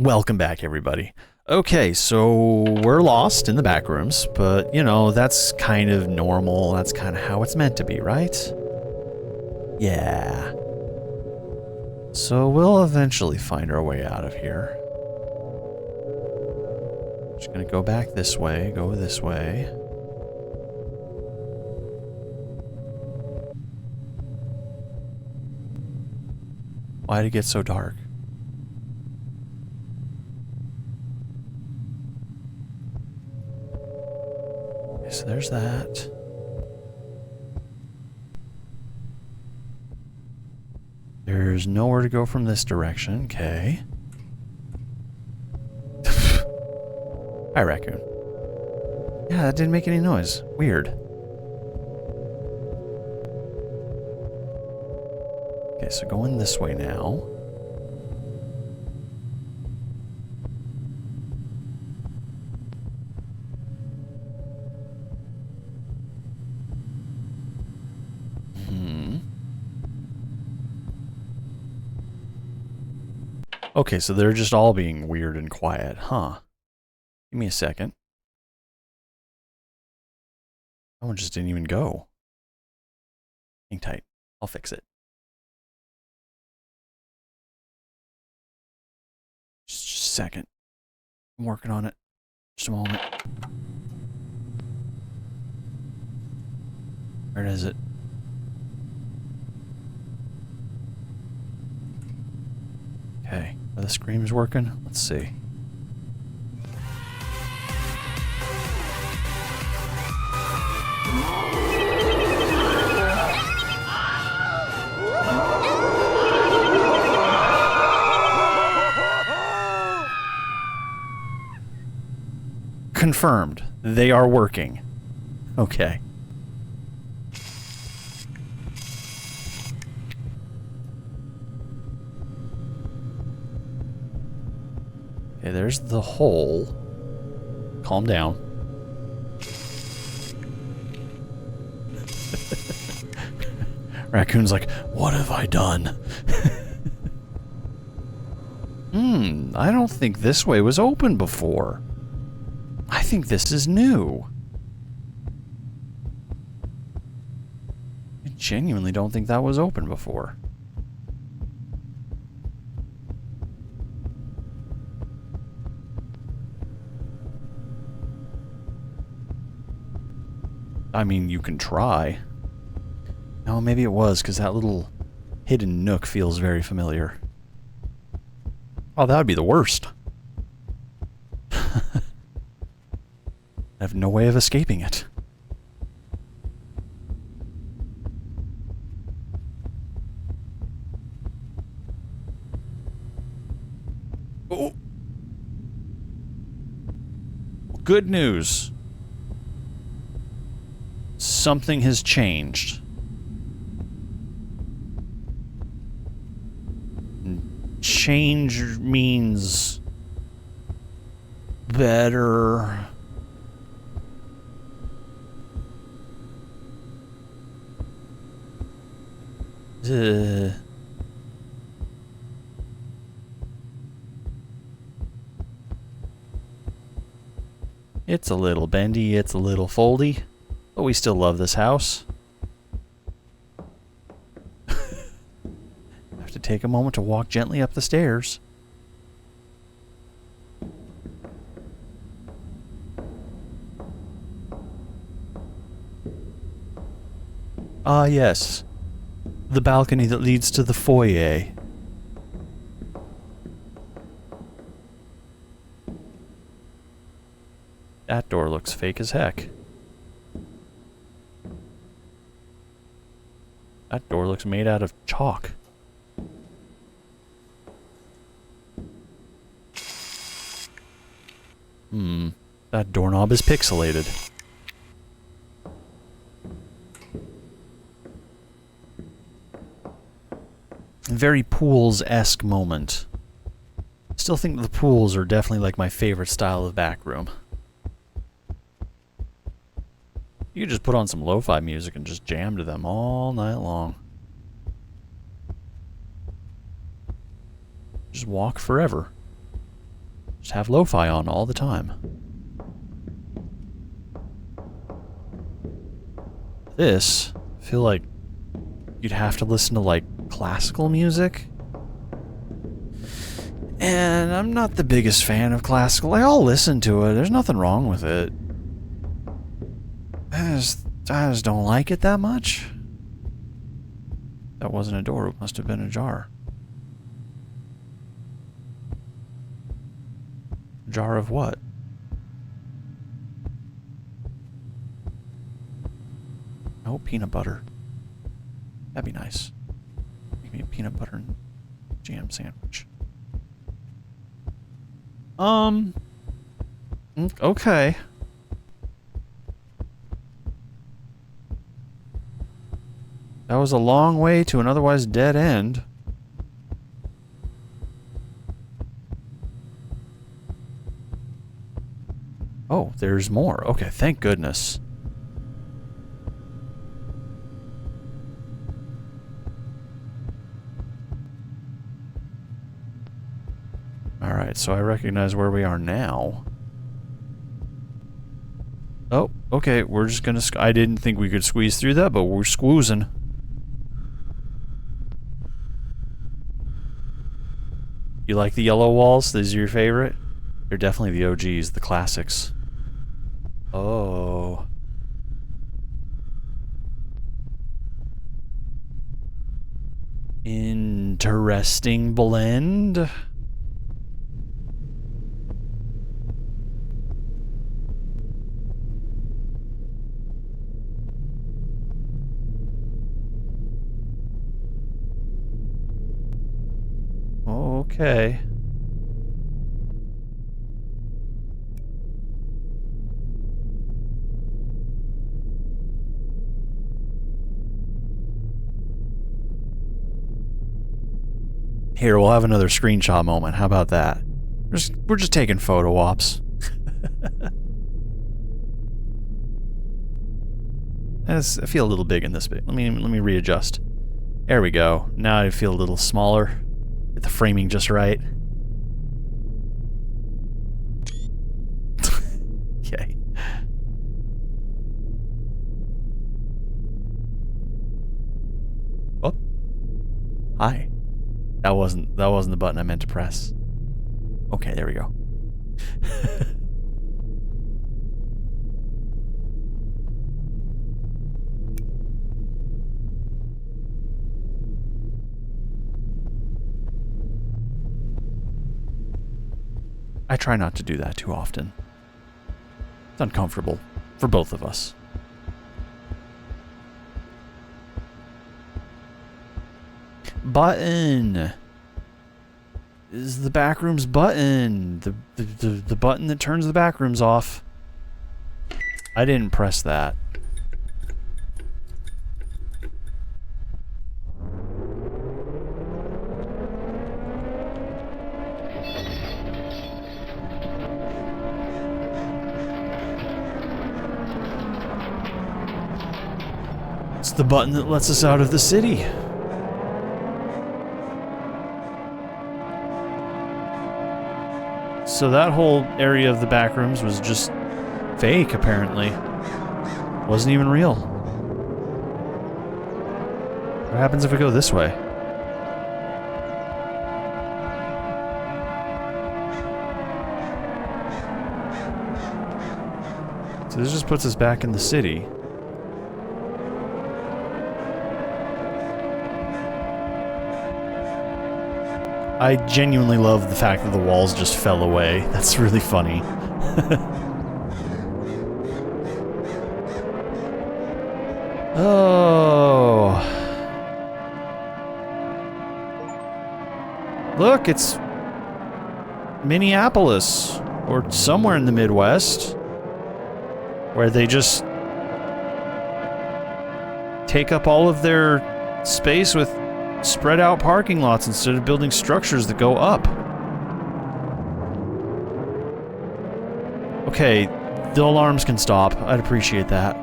A: Welcome back, everybody. Okay, so we're lost in the back rooms, but, you know, that's kind of normal. That's kind of how it's meant to be, right? Yeah. So we'll eventually find our way out of here. Just gonna go back this way, go this way. Why'd it get so dark? Okay, so there's that. There's nowhere to go from this direction, okay. Hi, raccoon. Yeah, that didn't make any noise. Weird. Okay, so going this way now. Okay, so they're just all being weird and quiet, huh? Give me a second. That one just didn't even go. Hang tight. I'll fix it. Just a second. I'm working on it. Just a moment. Where is it? Okay. Are the screams working? Let's see. Confirmed. They are working. Okay. Okay, there's the hole. Calm down. Raccoon's like, what have I done? I don't think this way was open before. I think this is new. I genuinely don't think that was open before. I mean, you can try. Oh, maybe it was, because that little hidden nook feels very familiar. Oh, that would be the worst. I have no way of escaping it. Oh. Good news. Something has changed. Change means better. It's a little bendy, it's a little foldy, but we still love this house. Have to take a moment to walk gently up the stairs. Ah, yes. The balcony that leads to the foyer. That door looks fake as heck. That door looks made out of chalk. That doorknob is pixelated. Very Pools-esque moment. Still think the pools are definitely like my favorite style of back room. You could just put on some lo-fi music and just jam to them all night long. Just walk forever. Just have lo-fi on all the time. This, I feel like you'd have to listen to, like, classical music. And I'm not the biggest fan of classical. I'll listen to it. There's nothing wrong with it. I just don't like it that much. That wasn't a door. It must have been ajar. A jar of what? Oh, peanut butter. That'd be nice. Make me a peanut butter and jam sandwich. Okay. That was a long way to an otherwise dead end. Oh, there's more. Okay, thank goodness. Alright, so I recognize where we are now. Oh, okay, we're just gonna... I didn't think we could squeeze through that, but we're squoozing. You like the yellow walls? These are your favorite? They're definitely the OGs, the classics. Oh. Interesting blend. Okay. Here, we'll have another screenshot moment. How about that? We're just taking photo ops. I feel a little big in this bit. Let me readjust. There we go. Now I feel a little smaller. Get the framing just right. Yay. Oh. Hi. That wasn't the button I meant to press. Okay, there we go. I try not to do that too often. It's uncomfortable for both of us. Button. This is the backrooms button. The button that turns the backrooms off. I didn't press that. It's the button that lets us out of the city. So that whole area of the backrooms was just fake, apparently. Wasn't even real. What happens if we go this way? So this just puts us back in the city. I genuinely love the fact that the walls just fell away. That's really funny. Oh. Look, it's Minneapolis, or somewhere in the Midwest, where they just take up all of their space with spread out parking lots instead of building structures that go up. Okay, the alarms can stop. I'd appreciate that.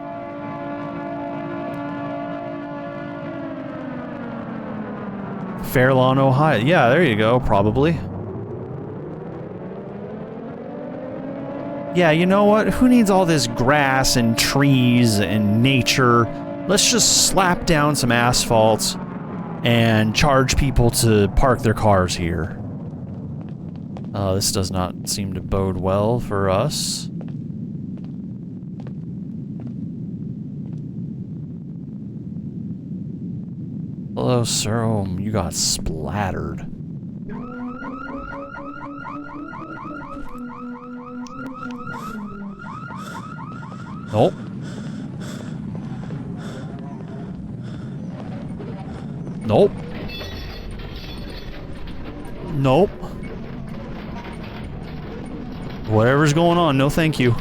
A: Fairlawn, Ohio. Yeah, there you go, probably. Yeah, you know what? Who needs all this grass and trees and nature? Let's just slap down some asphalt and charge people to park their cars here. This does not seem to bode well for us. Hello, sir. Oh, you got splattered. Nope. Nope. Nope. Whatever's going on, no thank you.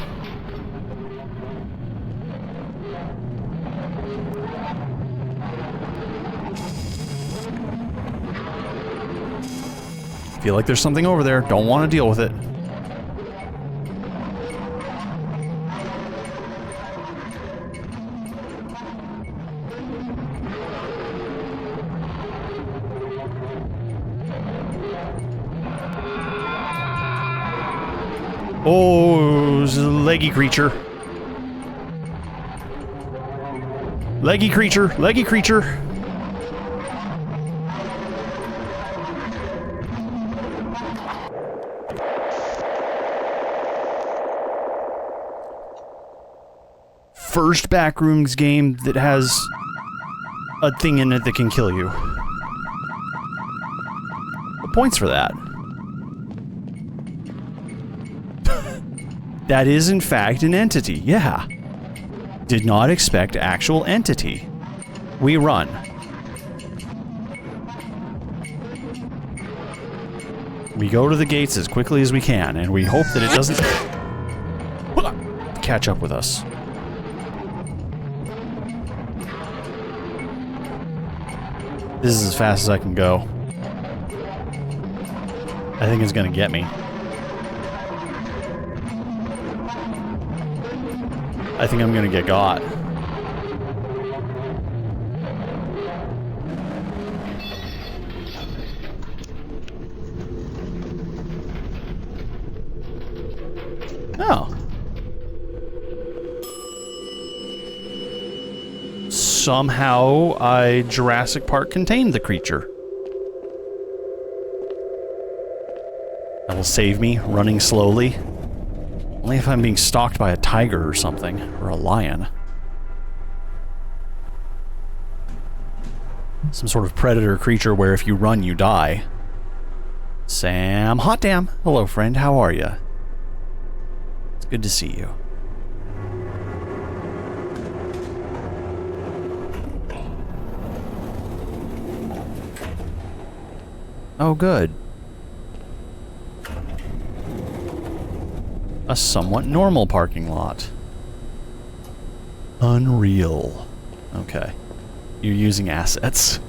A: Feel like there's something over there. Don't want to deal with it. Oh, it's a leggy creature. Leggy creature, leggy creature. First Backrooms game that has a thing in it that can kill you. Points for that. That is, in fact, an entity, yeah. Did not expect actual entity. We run. We go to the gates as quickly as we can, and we hope that it doesn't catch up with us. This is as fast as I can go. I think it's gonna get me. I think I'm gonna get got. Oh. Somehow, Jurassic Park contained the creature. That will save me running slowly. Only if I'm being stalked by a tiger or something, or a lion. Some sort of predator creature where if you run, you die. Sam Hot Damn. Hello, friend. How are you? It's good to see you. Oh, good. A somewhat normal parking lot. Unreal. Okay. You're using assets.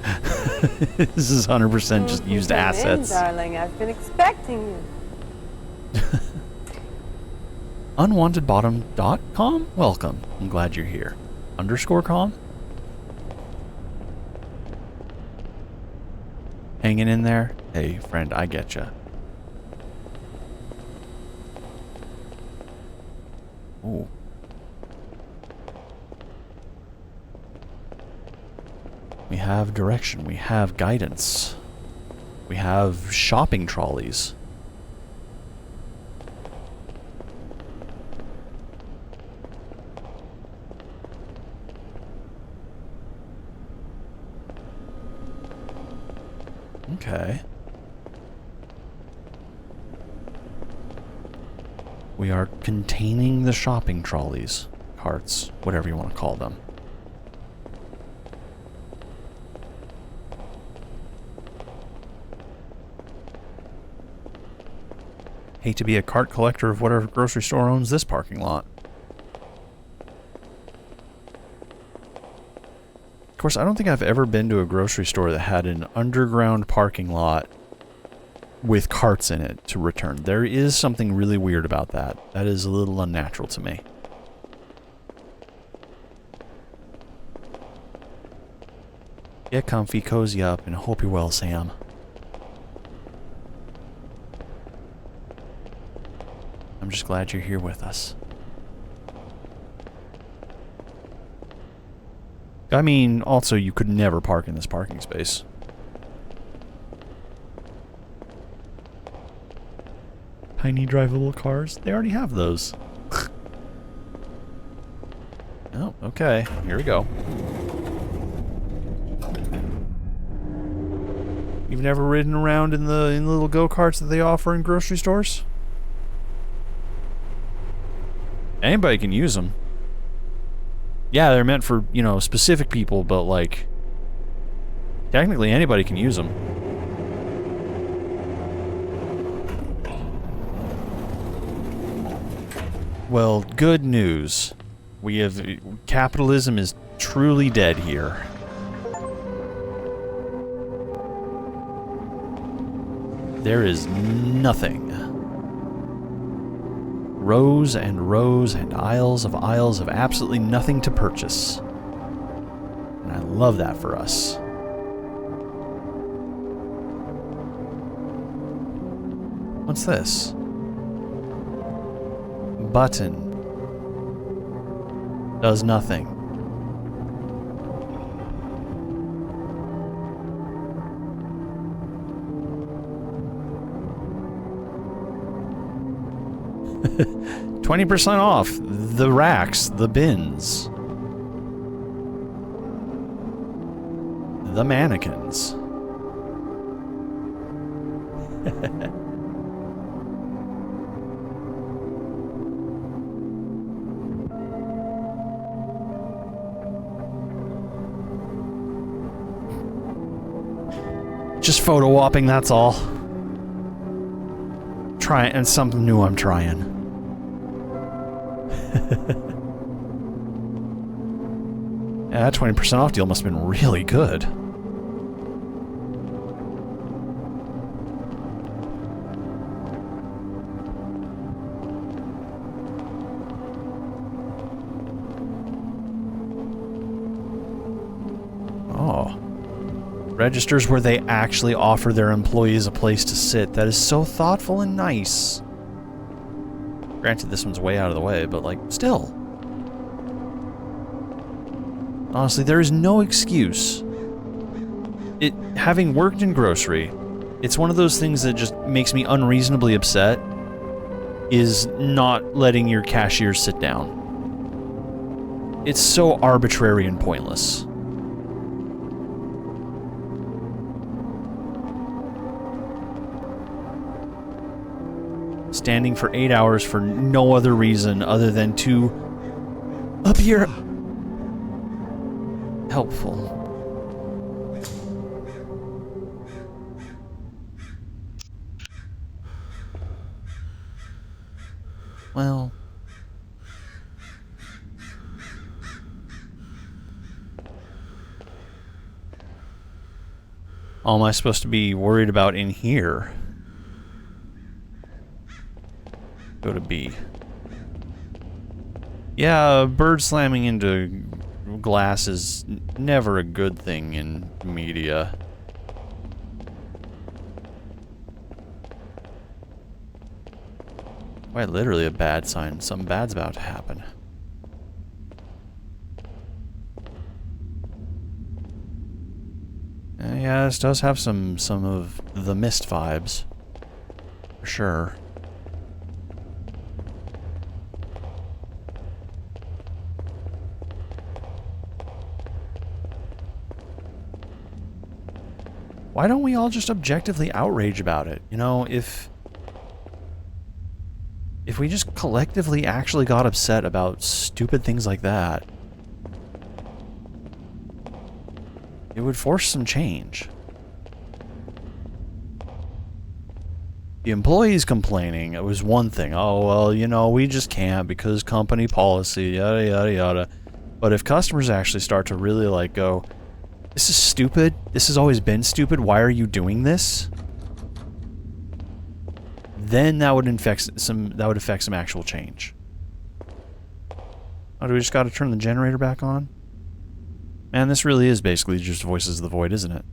A: This is 100% just used assets.
B: Darling, I've been expecting you.
A: Unwantedbottom.com? Welcome. I'm glad you're here. _com? Hanging in there? Hey, friend, I getcha. Ooh. We have direction, we have guidance. We have shopping trolleys. Okay. We are containing the shopping trolleys, carts, whatever you want to call them. Hate to be a cart collector of whatever grocery store owns this parking lot. Of course, I don't think I've ever been to a grocery store that had an underground parking lot with carts in it to return. There is something really weird about that. That is a little unnatural to me. Get comfy, cozy up, and hope you're well, Sam. just glad you're here with us. I mean, also, you could never park in this parking space. Tiny drivable cars? They already have those. Oh, okay. Here we go. You've never ridden around in the little go-karts that they offer in grocery stores? Anybody can use them. Yeah, they're meant for, you know, specific people, but, like, technically anybody can use them. Well, good news. We have... capitalism is truly dead here. There is nothing. Rows and rows and aisles of absolutely nothing to purchase. And I love that for us. What's this? Button. Does nothing. $20% off the racks, the bins, the mannequins. Just photo whopping, that's all. Try and something new I'm trying. Yeah, that 20% off deal must have been really good. Oh. Registers where they actually offer their employees a place to sit. That is so thoughtful and nice. Granted, this one's way out of the way, but, like, still. Honestly, there is no excuse. Having worked in grocery, it's one of those things that just makes me unreasonably upset, is not letting your cashier sit down. It's so arbitrary and pointless. Standing for 8 hours for no other reason other than to appear helpful. Well, all am I supposed to be worried about in here? Go to B. Yeah, bird slamming into glass is never a good thing in media. Quite literally a bad sign. Something bad's about to happen. Yeah, this does have some of the Mist vibes. For sure. Why don't we all just objectively outrage about it? You know, if we just collectively actually got upset about stupid things like that, it would force some change. The employees complaining, it was one thing. Oh, well, you know, we just can't because company policy, yada, yada, yada. But if customers actually start to really, like, go, this is stupid. This has always been stupid. Why are you doing this? Then that would affect some actual change. Oh, do we just got to turn the generator back on? Man, this really is basically just Voices of the Void, isn't it?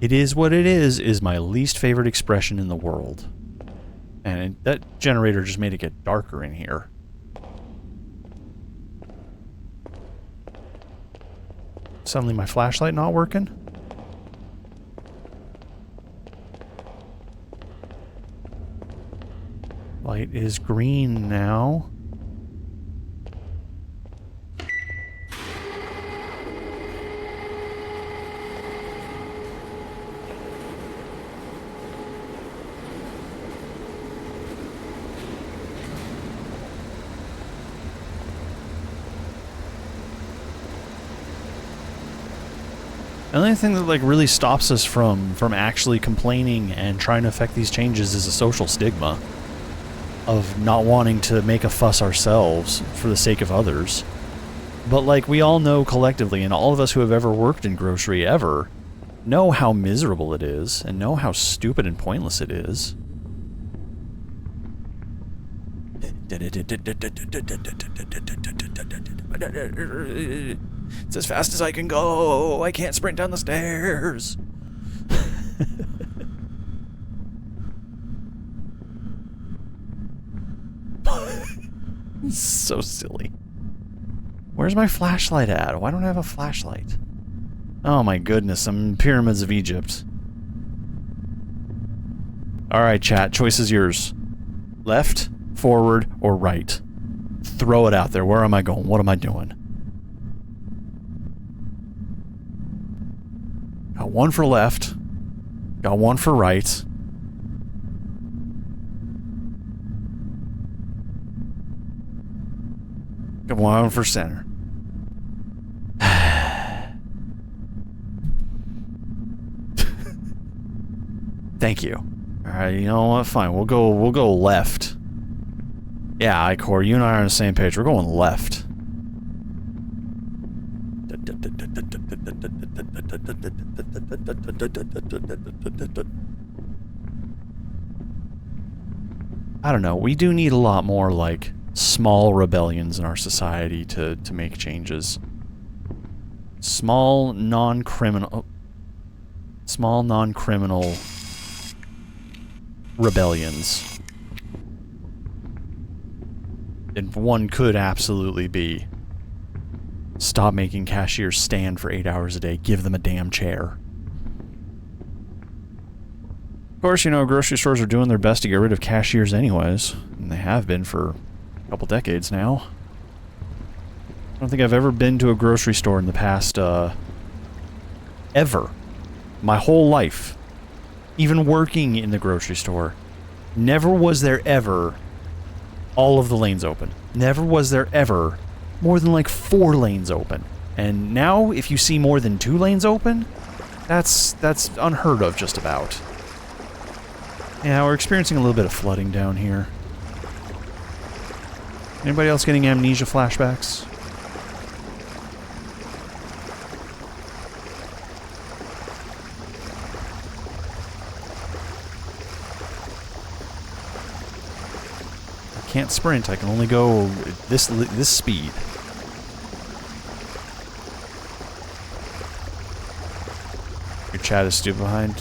A: It is what it is my least favorite expression in the world. And that generator just made it get darker in here. Suddenly my flashlight not working? Light is green now. The only thing that like really stops us from actually complaining and trying to affect these changes is a social stigma of not wanting to make a fuss ourselves for the sake of others. But like we all know collectively, and all of us who have ever worked in grocery ever know how miserable it is and know how stupid and pointless it is. It's as fast as I can go. I can't sprint down the stairs. So silly. Where's my flashlight at? Why don't I have a flashlight? Oh my goodness, I'm in Pyramids of Egypt. Alright, chat, choice is yours. Left, forward, or right? Throw it out there. Where am I going? What am I doing? Got one for left. Got one for right. Got one for center. Thank you. Alright, you know what? Fine. We'll go left. Yeah, Icor, you and I are on the same page. We're going left. I don't know. We do need a lot more, like, small rebellions in our society to make changes. Small, non-criminal rebellions. And one could absolutely be stop making cashiers stand for 8 hours a day. Give them a damn chair. Of course, you know, grocery stores are doing their best to get rid of cashiers anyways. And they have been for a couple decades now. I don't think I've ever been to a grocery store in the past, ever. My whole life. Even working in the grocery store. Never was there ever all of the lanes open. Never was there ever more than like 4 lanes open. And now, if you see more than 2 lanes open, that's unheard of just about. Yeah, we're experiencing a little bit of flooding down here. Anybody else getting amnesia flashbacks? I can't sprint. I can only go this speed. Your chat is stupid behind.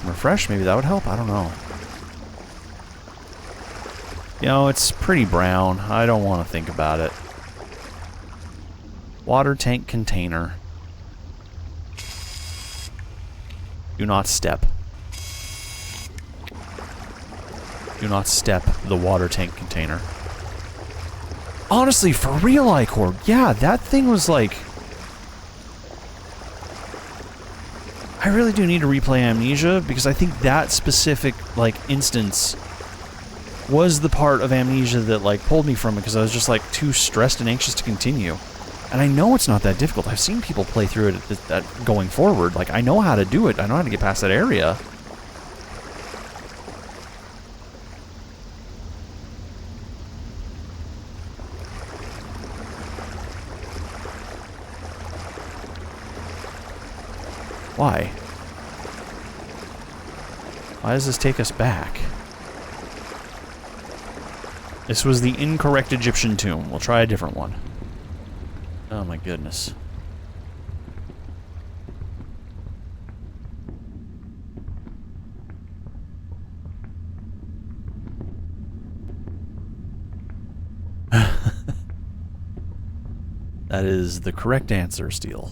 A: Refresh? Maybe that would help? I don't know. You know, it's pretty brown. I don't want to think about it. Water tank container. Do not step. Do not step the water tank container. Honestly, for real, Icor, yeah, that thing was like... I really do need to replay Amnesia, because I think that specific, like, instance was the part of Amnesia that, like, pulled me from it, because I was just, like, too stressed and anxious to continue. And I know it's not that difficult. I've seen people play through it going forward. Like, I know how to do it. I know how to get past that area. Why? Why does this take us back? This was the incorrect Egyptian tomb. We'll try a different one. Oh my goodness. That is the correct answer, Steel.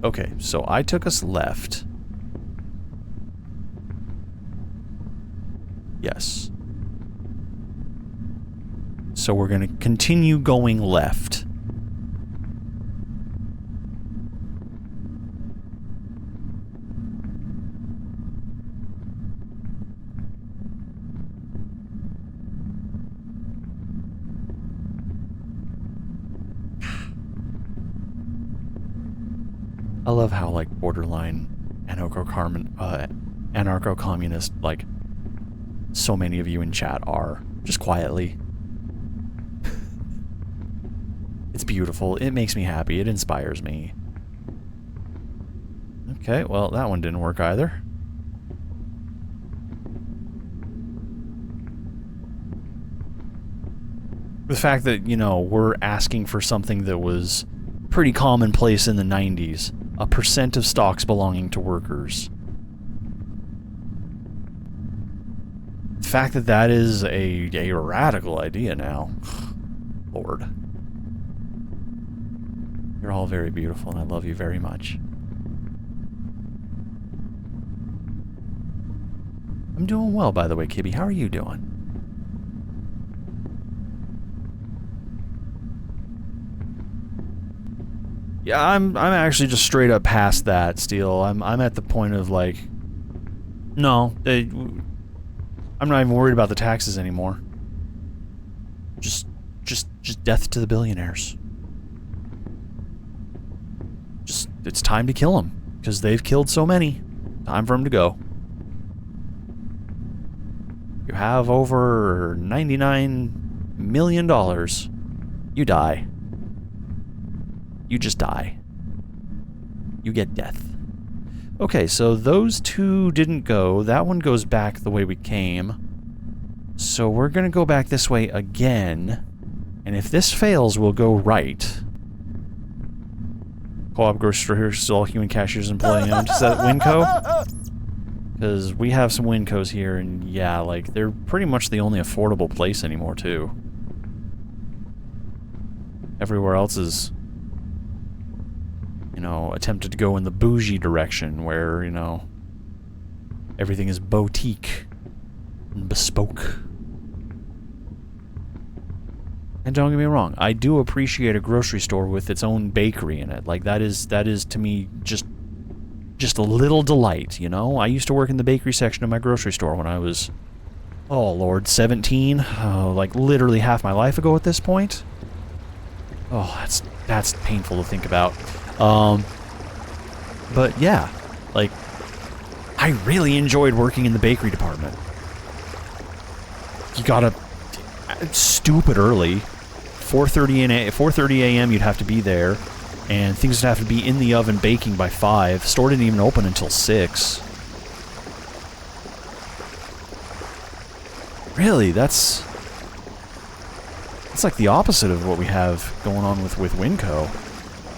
A: Okay, so I took us left. Yes. So we're going to continue going left. I love how, like, borderline anarcho-communist, like, so many of you in chat are. Just quietly. It's beautiful. It makes me happy. It inspires me. Okay, well, that one didn't work either. The fact that, you know, we're asking for something that was pretty commonplace in the 90s. A percent of stocks belonging to workers. The fact that that is a radical idea now. Lord. You're all very beautiful, and I love you very much. I'm doing well, by the way, Kibby. How are you doing? Yeah, I'm actually just straight up past that, Steel. I'm at the point of, like, no, I'm not even worried about the taxes anymore. Just death to the billionaires. It's time to kill them, because they've killed so many. Time for them to go. You have over $99 million. You die. You just die. You get death. Okay, so those two didn't go. That one goes back the way we came. So we're going to go back this way again. And if this fails, we'll go right. Co-op grocery store, still all human cashiers employee owned. Is that Winco? Because we have some Wincos here, and yeah, like, they're pretty much the only affordable place anymore, too. Everywhere else is, you know, attempted to go in the bougie direction, where, you know, everything is boutique and bespoke. And don't get me wrong, I do appreciate a grocery store with its own bakery in it. Like, that is to me just a little delight, you know? I used to work in the bakery section of my grocery store when I was, oh lord, 17? Oh, like literally half my life ago at this point? Oh, that's painful to think about. But yeah, like, I really enjoyed working in the bakery department. You gotta stupid early. 4:30 a.m. you'd have to be there, and things would have to be in the oven baking by 5. Store didn't even open until 6. Really, that's like the opposite of what we have going on with Winco.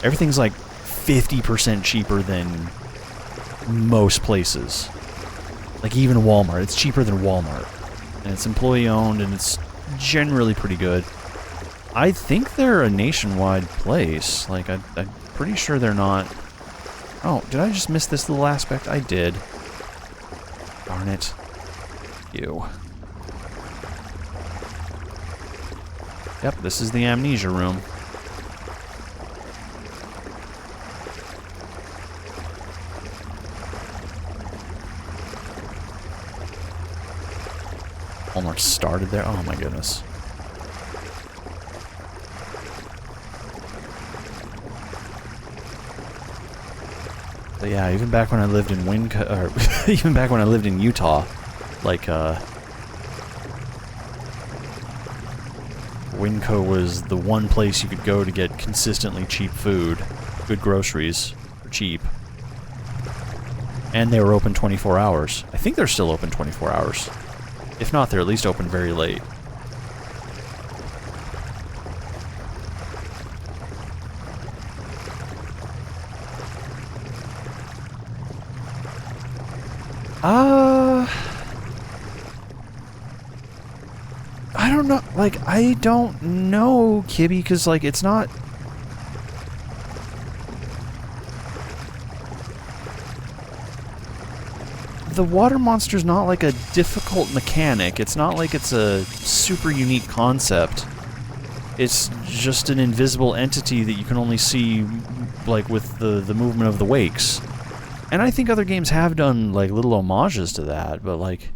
A: Everything's like 50% cheaper than most places. Like even Walmart, it's cheaper than Walmart. And it's employee owned, and it's generally pretty good. I think they're a nationwide place. Like, I'm pretty sure they're not... Oh, did I just miss this little aspect? I did. Darn it. You. Yep, this is the amnesia room. Walmart started there? Oh my goodness. But yeah, even back when I lived in even back when I lived in Utah, like, Winco was the one place you could go to get consistently cheap food, good groceries, for cheap. And they were open 24 hours. I think they're still open 24 hours. If not, they're at least open very late. don't know, like, I don't know, Kibby, because, like, it's not... The water monster's not, like, a difficult mechanic. It's not like it's a super unique concept. It's just an invisible entity that you can only see, like, with the movement of the wakes. And I think other games have done, like, little homages to that, but, like...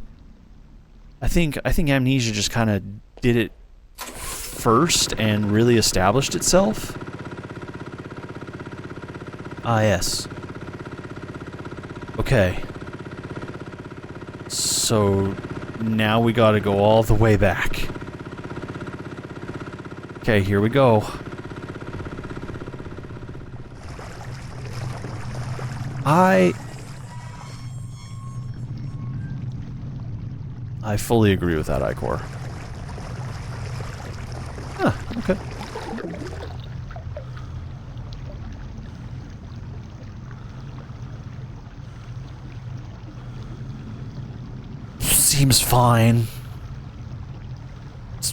A: I think Amnesia just kind of did it first and really established itself. Ah, yes. Okay. So, now we gotta go all the way back. Okay, here we go. I fully agree with that, Icor. Huh, okay. Seems fine. It's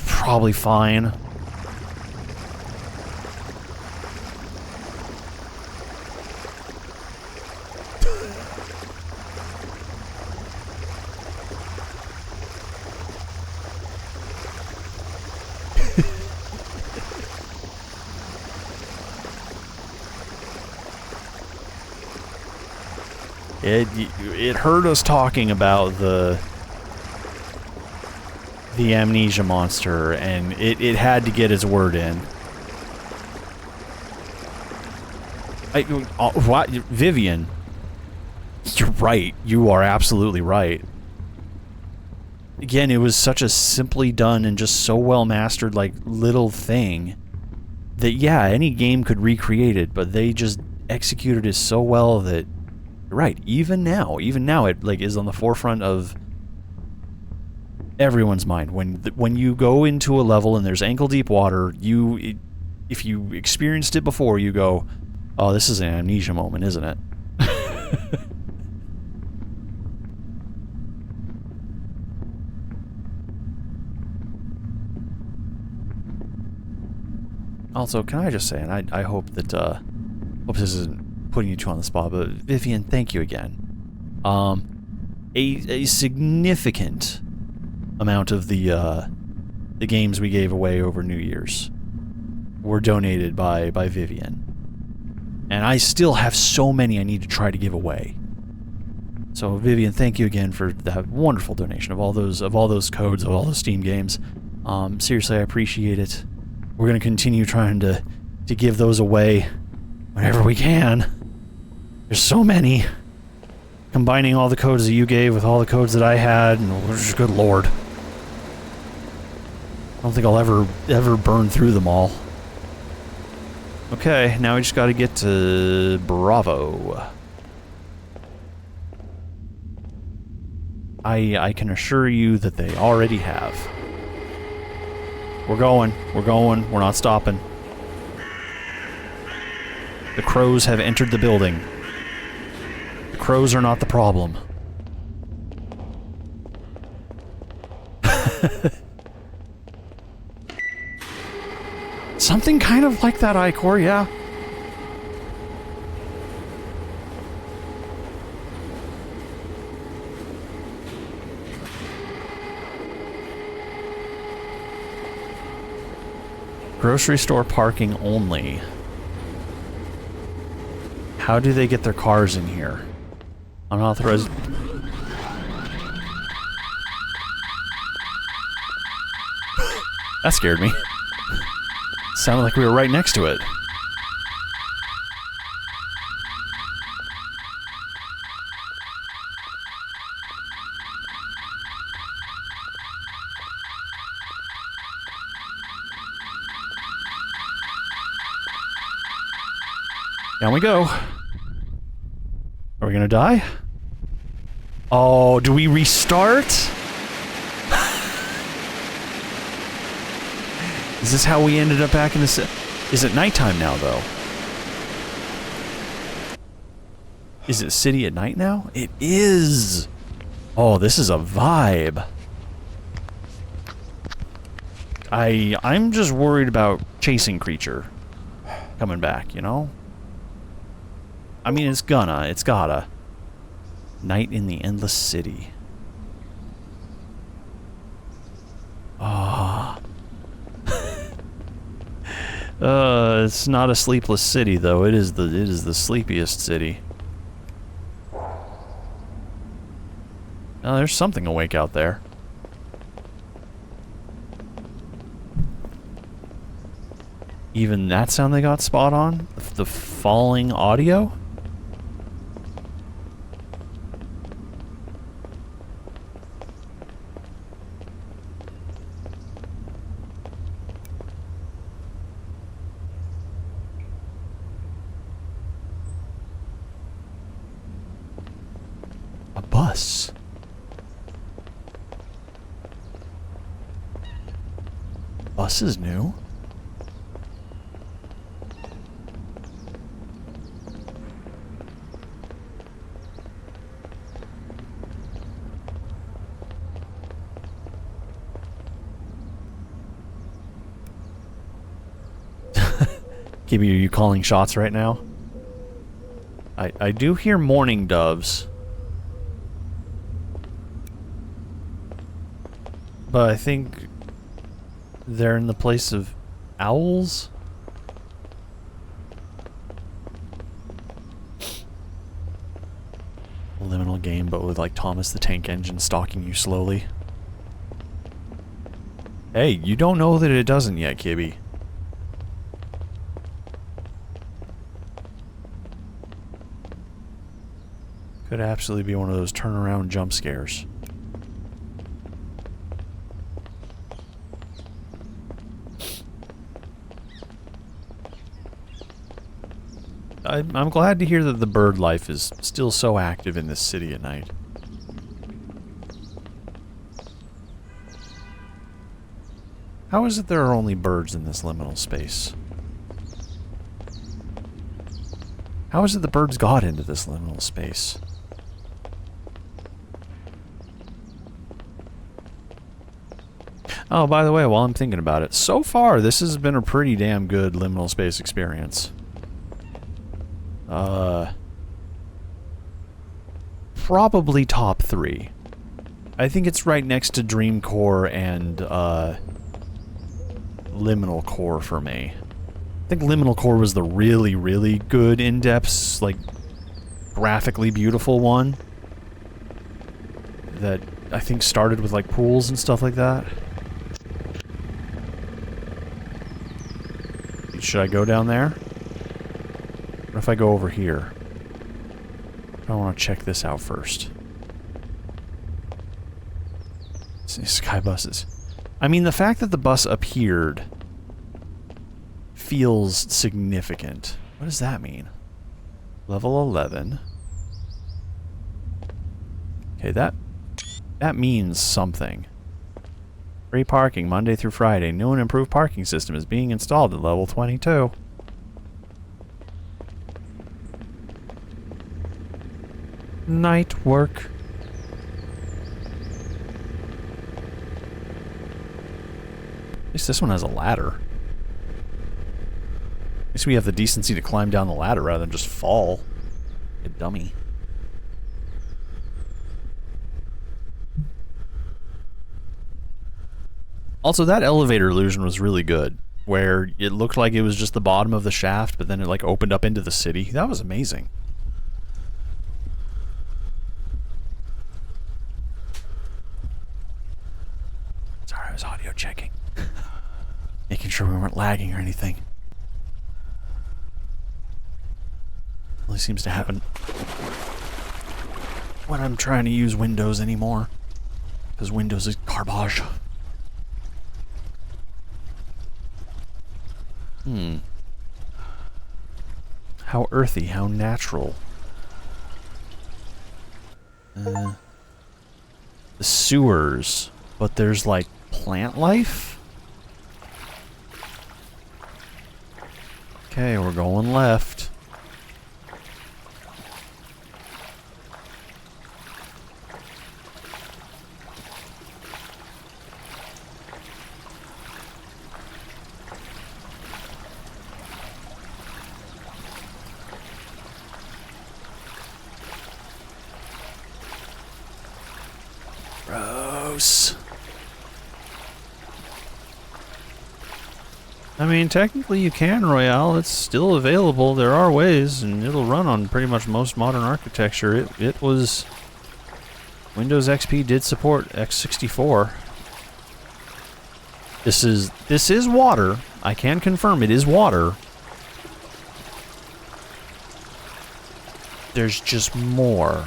A: probably fine. It hurt us talking about the amnesia monster, and it had to get its word in. What? Vivian, you're right. You are absolutely right. Again, it was such a simply done and just so well mastered, like, little thing that, yeah, any game could recreate it, but they just executed it so well that, right, even now it, like, is on the forefront of everyone's mind. When you go into a level and there's ankle-deep water, if you experienced it before, you go, oh, this is an amnesia moment, isn't it? Also, can I just say, and I hope that, hope this isn't putting you two on the spot, but Vivian, thank you again. A significant amount of the games we gave away over New Year's were donated by Vivian. And I still have so many I need to try to give away. So Vivian, thank you again for that wonderful donation of all those codes, of all those Steam games. Seriously, I appreciate it. We're going to continue trying to give those away whenever we can. There's so many. Combining all the codes that you gave with all the codes that I had, and good lord. I don't think I'll ever burn through them all. Okay, now we just gotta get to Bravo. I can assure you that they already have. We're going, we're not stopping. The crows have entered the building. The crows are not the problem. Something kind of like that, Icor, yeah. Grocery store parking only. How do they get their cars in here? Unauthorized... That scared me. Sounded like we were right next to it. Down we go. Are we gonna die? Oh, do we restart? Is this how we ended up back in the... Is it nighttime now, though? Is it city at night now? It is! Oh, this is a vibe. I'm just worried about chasing creature coming back, you know? I mean, it's gotta. Night in the Endless City. Ah. It's not a sleepless city though. It is the sleepiest city. Oh, there's something awake out there. Even that sound they got spot on? The falling audio? A bus. Bus is new? Gibby, are you calling shots right now? I do hear mourning doves. But I think they're in the place of owls? A liminal game, but with like Thomas the Tank Engine stalking you slowly. Hey, you don't know that it doesn't yet, Kibby. Could absolutely be one of those turnaround jump scares. I'm glad to hear that the bird life is still so active in this city at night. How is it there are only birds in this liminal space? How is it the birds got into this liminal space? Oh, by the way, while I'm thinking about it, so far this has been a pretty damn good liminal space experience. Probably top 3. I think it's right next to Dream Core and, Liminal Core for me. I think Liminal Core was the really, really good in-depth, like, graphically beautiful one. That I think started with, like, pools and stuff like that. Should I go down there? What if I go over here? I want to check this out first. Sky buses. I mean, the fact that the bus appeared feels significant. What does that mean? Level 11. Okay, that means something. Free parking Monday through Friday. New and improved parking system is being installed at level 22. Night work. At least this one has a ladder. At least we have the decency to climb down the ladder rather than just fall. A dummy. Also, that elevator illusion was really good, where it looked like it was just the bottom of the shaft, but then it like opened up into the city. That was amazing. Sorry, I was audio checking. Making sure we weren't lagging or anything. Only seems to happen when I'm trying to use Windows anymore, because Windows is garbage. How earthy, how natural. The sewers, but there's like plant life? Okay, we're going left. Gross. I mean, technically you can Royale. It's still available. There are ways, and it'll run on pretty much most modern architecture. It was... Windows XP did support x64. This is water. I can confirm it is water. There's just more.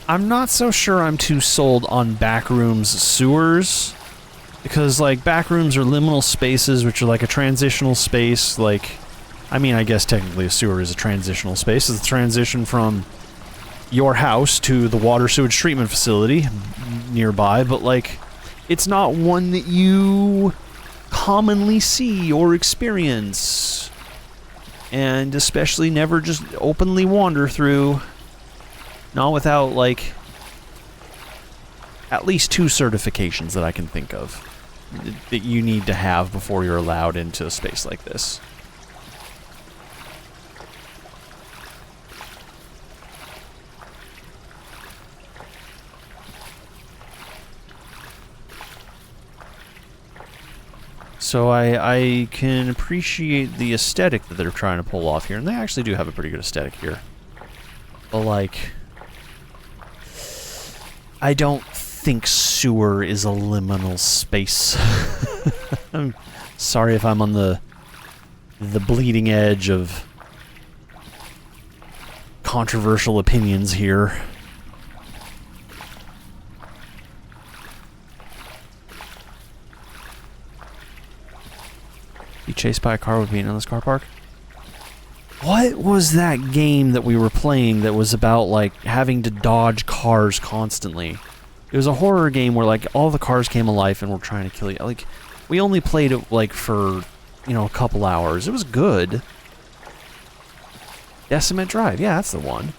A: I'm not so sure I'm too sold on backrooms sewers, because like backrooms are liminal spaces, which are like a transitional space. Like, I mean, I guess technically a sewer is a transitional space. It's a transition from your house to the water sewage treatment facility nearby, but like, it's not one that you commonly see or experience, and especially never just openly wander through. Not without, like, at least 2 certifications that I can think of that you need to have before you're allowed into a space like this. So I can appreciate the aesthetic that they're trying to pull off here, and they actually do have a pretty good aesthetic here. But, like... I don't think sewer is a liminal space. I'm sorry if I'm on the bleeding edge of controversial opinions here. Be chased by a car with me in this car park? What was that game that we were playing that was about, like, having to dodge cars constantly? It was a horror game where, like, all the cars came alive and were trying to kill you. Like, we only played it, like, for, you know, a couple hours. It was good. Decimate Drive. Yeah, that's the one.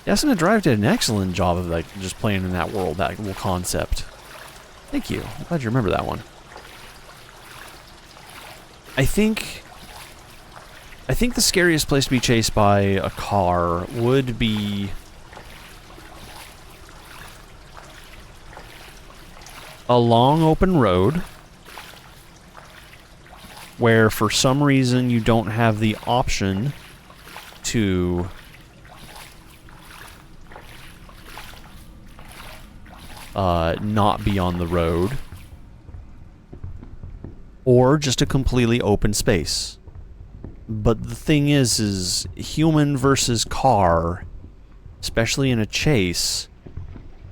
A: Decimate Drive did an excellent job of, like, just playing in that world, that little concept. Thank you. I'm glad you remember that one. I think the scariest place to be chased by a car would be a long open road where for some reason you don't have the option to not be on the road, or just a completely open space. But the thing is human versus car, especially in a chase,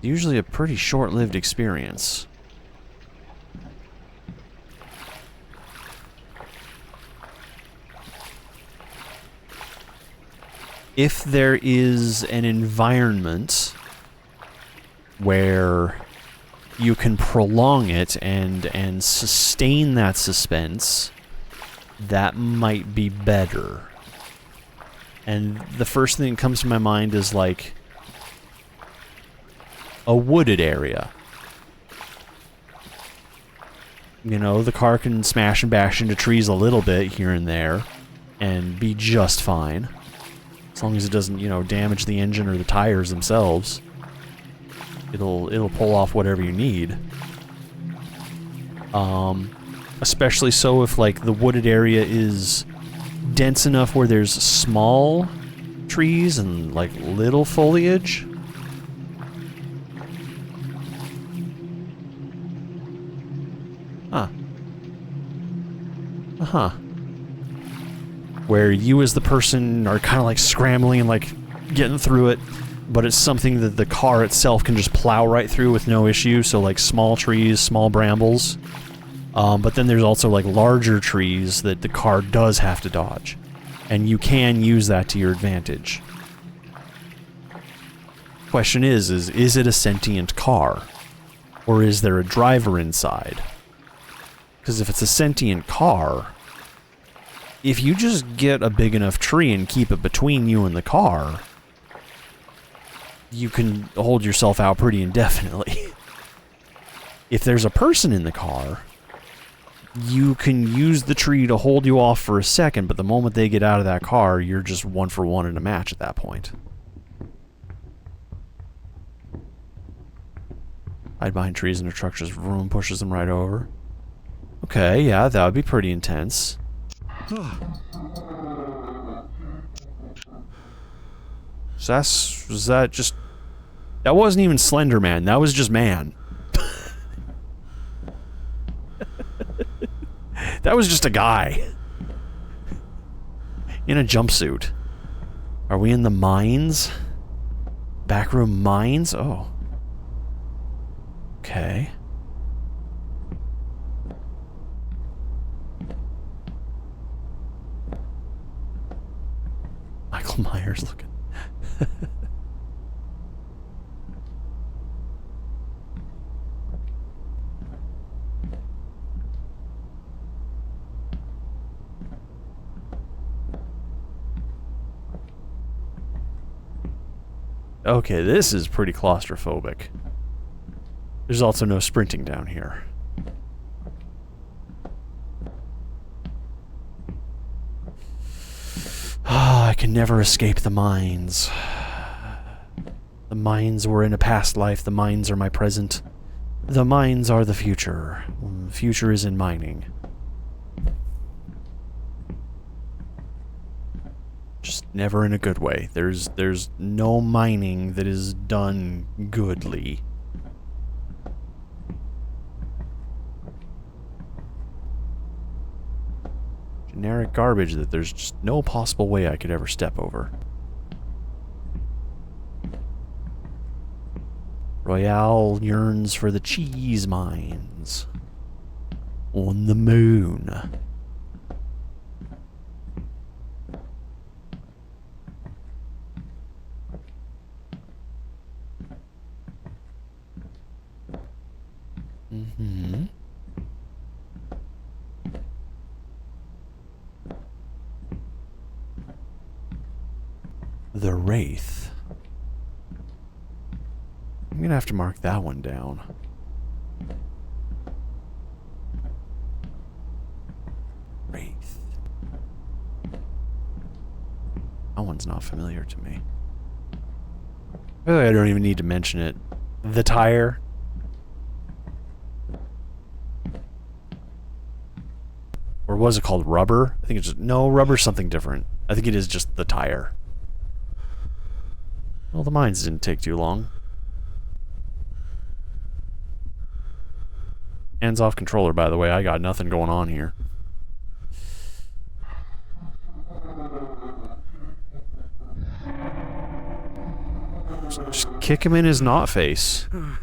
A: usually a pretty short-lived experience. If there is an environment where you can prolong it and sustain that suspense, that might be better. And the first thing that comes to my mind is like a wooded area. You know, the car can smash and bash into trees a little bit here and there and be just fine. As long as it doesn't, you know, damage the engine or the tires themselves. It'll pull off whatever you need. Especially so if, like, the wooded area is dense enough where there's small trees and, like, little foliage. Huh. Uh-huh. Where you as the person are kind of, like, scrambling and, like, getting through it, but it's something that the car itself can just plow right through with no issue, so, like, small trees, small brambles. But then there's also, like, larger trees that the car does have to dodge. And you can use that to your advantage. Question is it a sentient car? Or is there a driver inside? Because if it's a sentient car, if you just get a big enough tree and keep it between you and the car, you can hold yourself out pretty indefinitely. If there's a person in the car, you can use the tree to hold you off for a second, but the moment they get out of that car, you're just 1-for-1 in a match at that point. Hide behind trees and a truck just vroom pushes them right over. Okay, yeah, that would be pretty intense. So was that just... That wasn't even Slender Man, that was just man. That was just a guy. In a jumpsuit. Are we in the mines? Backroom mines? Oh. Okay. Michael Myers looking. Okay, this is pretty claustrophobic. There's also no sprinting down here. Ah, I can never escape the mines. The mines were in a past life, the mines are my present. The mines are the future. The future is in mining. Just never in a good way. There's no mining that is done goodly. Generic garbage that there's just no possible way I could ever step over. Royale yearns for the cheese mines. On the moon. Mm-hmm. The Wraith. I'm gonna have to mark that one down. Wraith. That one's not familiar to me. Really, I don't even need to mention it. The tire. Or was it called rubber? I think it's just... No, rubber's something different. I think it is just the tire. Well, the mines didn't take too long. Hands off controller, by the way. I got nothing going on here. Just kick him in his not face. In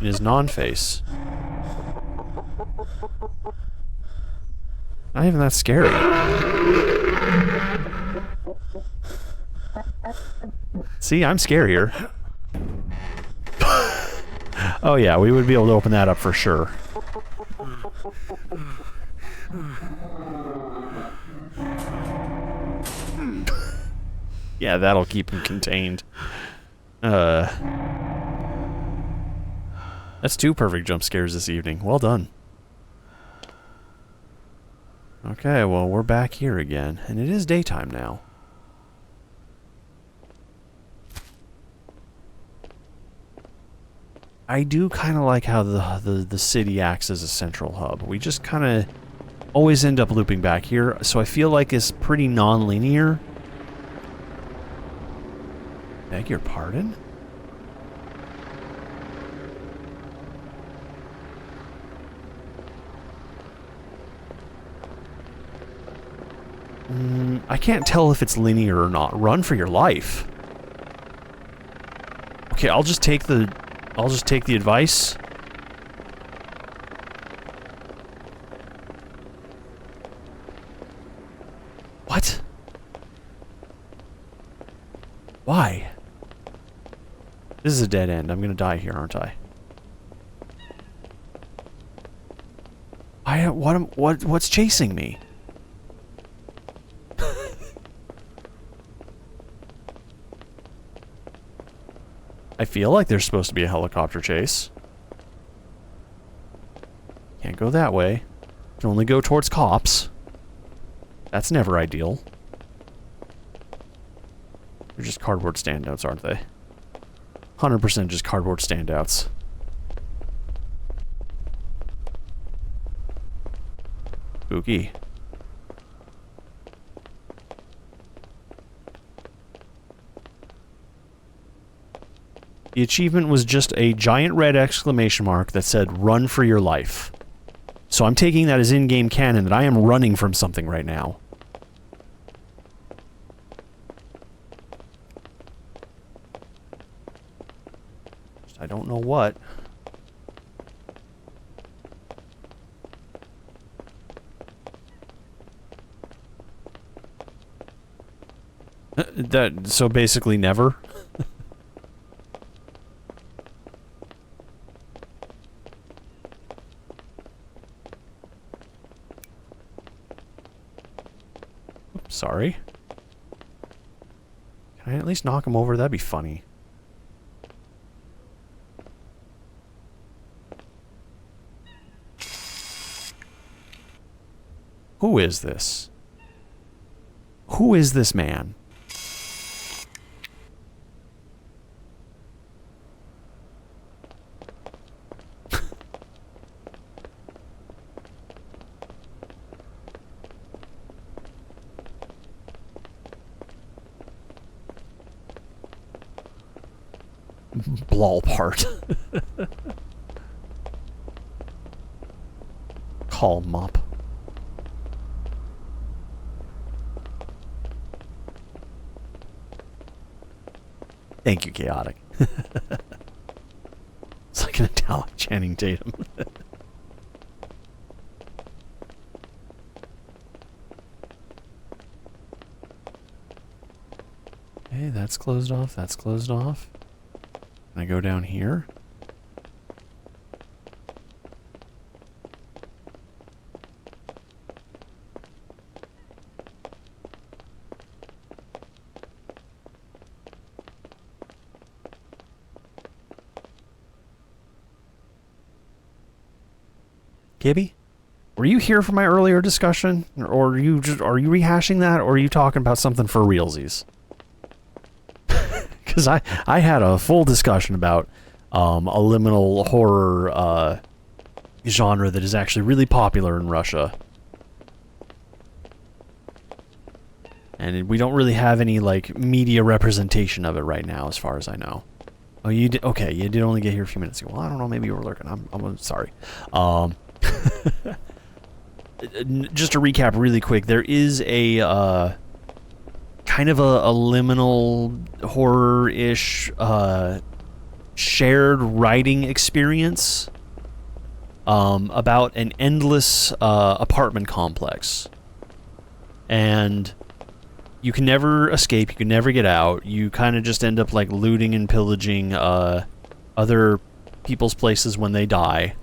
A: his non-face. Not even that scary. See, I'm scarier. Oh yeah, we would be able to open that up for sure. Yeah, that'll keep him contained. That's 2 perfect jump scares this evening. Well done. Okay, well, we're back here again, and it is daytime now. I do kind of like how the city acts as a central hub. We just kind of always end up looping back here, so I feel like it's pretty non-linear. Beg your pardon? I can't tell if it's linear or not. Run for your life. Okay, I'll just take the advice. What? Why? This is a dead end. I'm gonna die here, aren't I? What's chasing me? I feel like there's supposed to be a helicopter chase. Can't go that way. Can only go towards cops. That's never ideal. They're just cardboard standouts, aren't they? 100% just cardboard standouts. Spooky. The achievement was just a giant red exclamation mark that said, "Run for your life." So I'm taking that as in-game canon that I am running from something right now. I don't know what. So basically never? Oops, sorry. Can I at least knock him over? That'd be funny. Who is this? Who is this man? Blall part. Call mop. Thank you, Chaotic. It's like an italic Channing Tatum. Okay, that's closed off. That's closed off. Can I go down here? Gibby? Were you here for my earlier discussion? Or are you rehashing that, or are you talking about something for realsies? Because I had a full discussion about a liminal horror genre that is actually really popular in Russia. And we don't really have any, like, media representation of it right now, as far as I know. Oh, you did? Okay, you did only get here a few minutes ago. Well, I don't know, maybe you were lurking. I'm sorry. Just to recap really quick, there is a, kind of a liminal horror-ish, shared writing experience, about an endless, apartment complex. And you can never escape, you can never get out, you kind of just end up, like, looting and pillaging, other people's places when they die.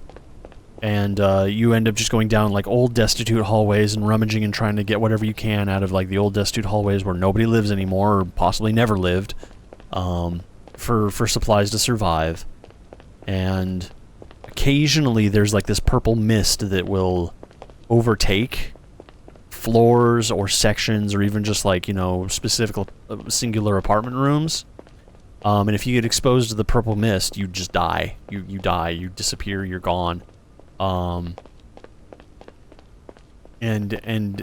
A: And you end up just going down, like, old destitute hallways and rummaging and trying to get whatever you can out of, like, the old destitute hallways where nobody lives anymore, or possibly never lived, for supplies to survive. And occasionally there's, like, this purple mist that will overtake floors or sections, or even just, like, you know, specific singular apartment rooms. And if you get exposed to the purple mist, you just die. You die, you disappear, you're gone. And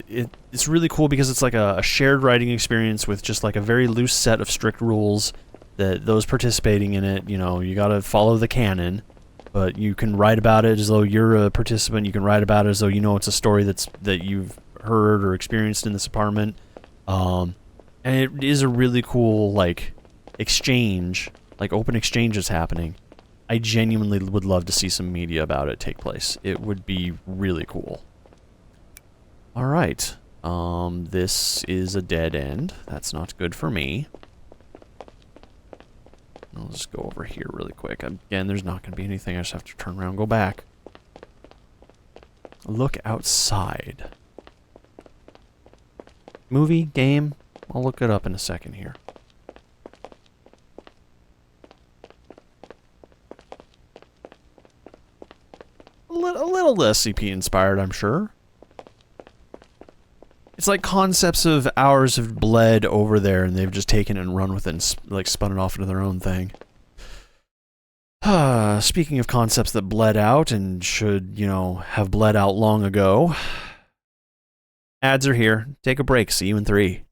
A: it's really cool because it's like a shared writing experience with just like a very loose set of strict rules that those participating in it, you know, you gotta follow the canon, but you can write about it as though you're a participant, you can write about it as though you know it's a story that you've heard or experienced in this apartment. And it is a really cool, like, exchange, like open exchanges happening. I genuinely would love to see some media about it take place. It would be really cool. Alright. This is a dead end. That's not good for me. I'll just go over here really quick. Again, there's not going to be anything. I just have to turn around and go back. Look outside. Movie? Game? I'll look it up in a second here. little SCP inspired, I'm sure. It's like concepts of ours have bled over there, and they've just taken it and run with it and like spun it off into their own thing. Speaking of concepts that bled out and should, you know, have bled out long ago, ads are here. Take a break. See you in 3.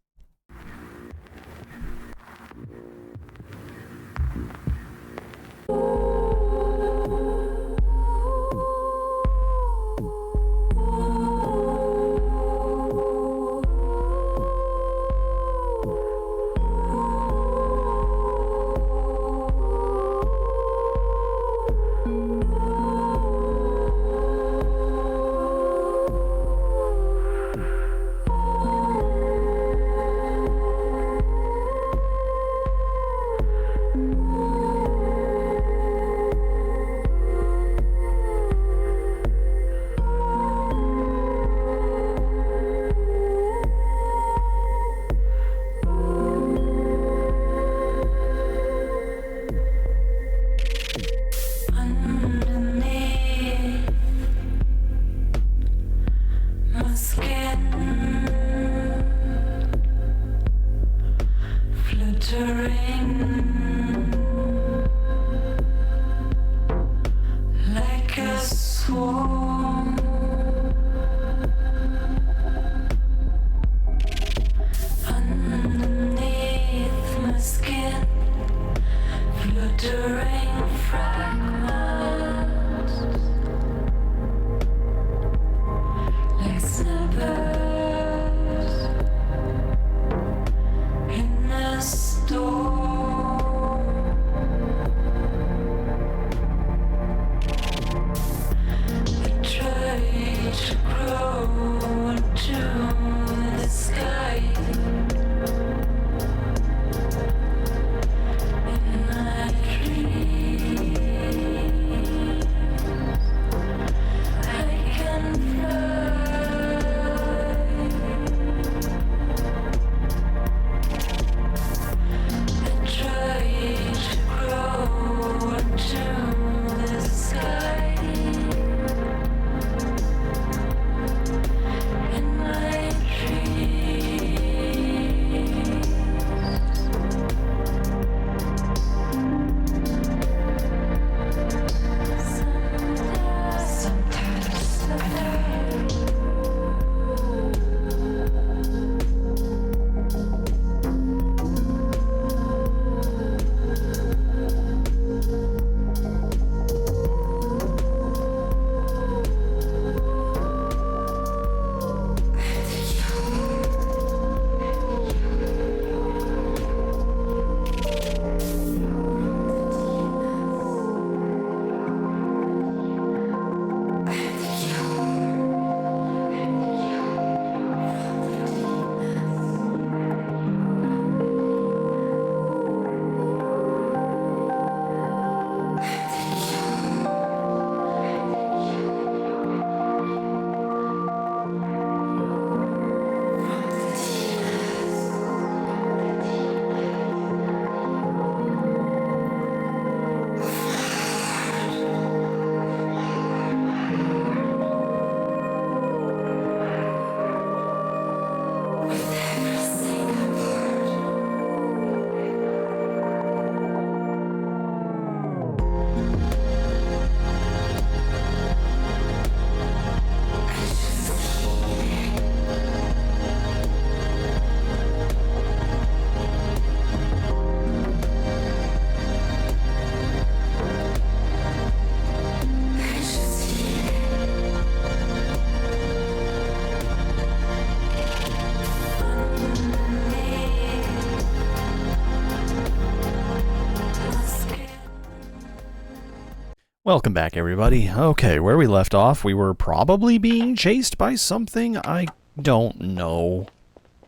A: Welcome back, everybody. Okay, where we left off, we were probably being chased by something. I don't know.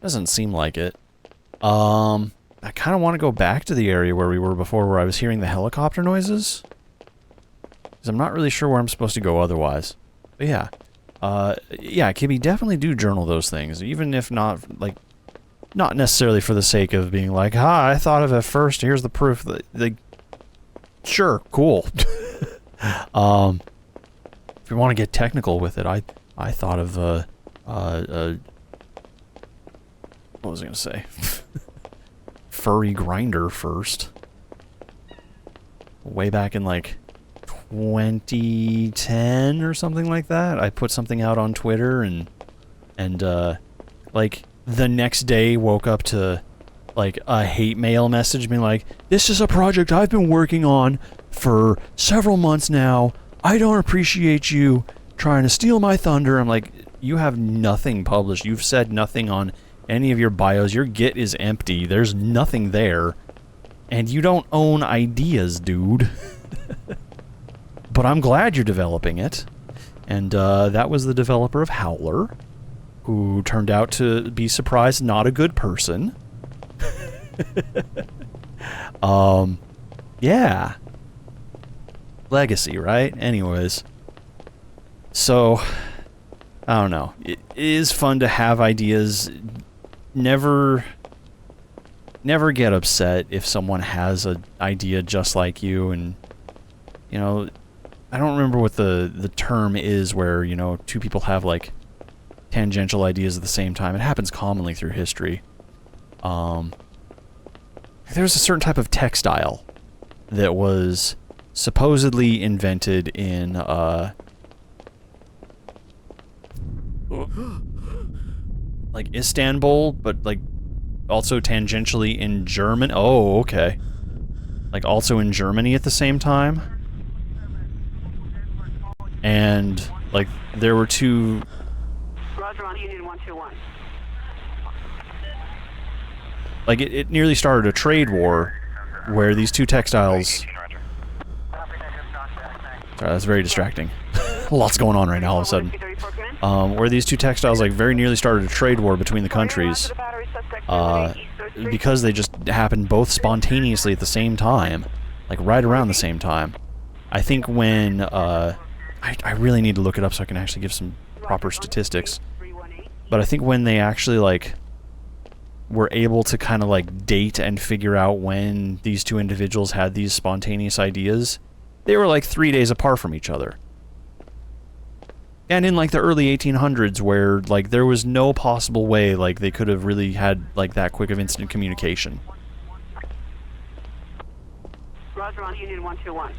A: Doesn't seem like it. I kind of want to go back to the area where we were before, where I was hearing the helicopter noises. Because I'm not really sure where I'm supposed to go otherwise. But yeah. Yeah, Kibby, definitely do journal those things. Even if not, like, not necessarily for the sake of being like, I thought of it first, here's the proof. Like, sure, cool. if you want to get technical with it, I thought of what was I gonna say? Furry grinder first. Way back in like 2010 or something like that. I put something out on Twitter and like the next day woke up to like a hate mail message being like, this is a project I've been working on for several months now. I don't appreciate you trying to steal my thunder. I'm like, you have nothing published. You've said nothing on any of your bios. Your Git is empty. There's nothing there. And you don't own ideas, dude. But I'm glad you're developing it. And that was the developer of Howler, who turned out to be surprised not a good person. Yeah. Legacy, right? Anyways. So, I don't know. It is fun to have ideas. Never get upset if someone has an idea just like you, and, you know, I don't remember what the term is where, you know, two people have, like, tangential ideas at the same time. It happens commonly through history. There's a certain type of textile that was supposedly invented in, like, Istanbul, but, like, also tangentially in German. Oh, okay. Like, also in Germany at the same time. And, like, there were two...
C: Roger on Union 121.
A: Like, it nearly started a trade war where these two textiles... Sorry, that's very distracting. Lots going on right now all of a sudden. Where these two textiles, like, very nearly started a trade war between the countries. Because they just happened both spontaneously at the same time. Like, right around the same time. I think when, I really need to look it up so I can actually give some proper statistics. But I think when they actually, like, were able to kind of, like, date and figure out when these two individuals had these spontaneous ideas, they were, like, 3 days apart from each other. And in, like, the early 1800s, where, like, there was no possible way, like, they could have really had, like, that quick of instant communication.
C: Roger on Union 121.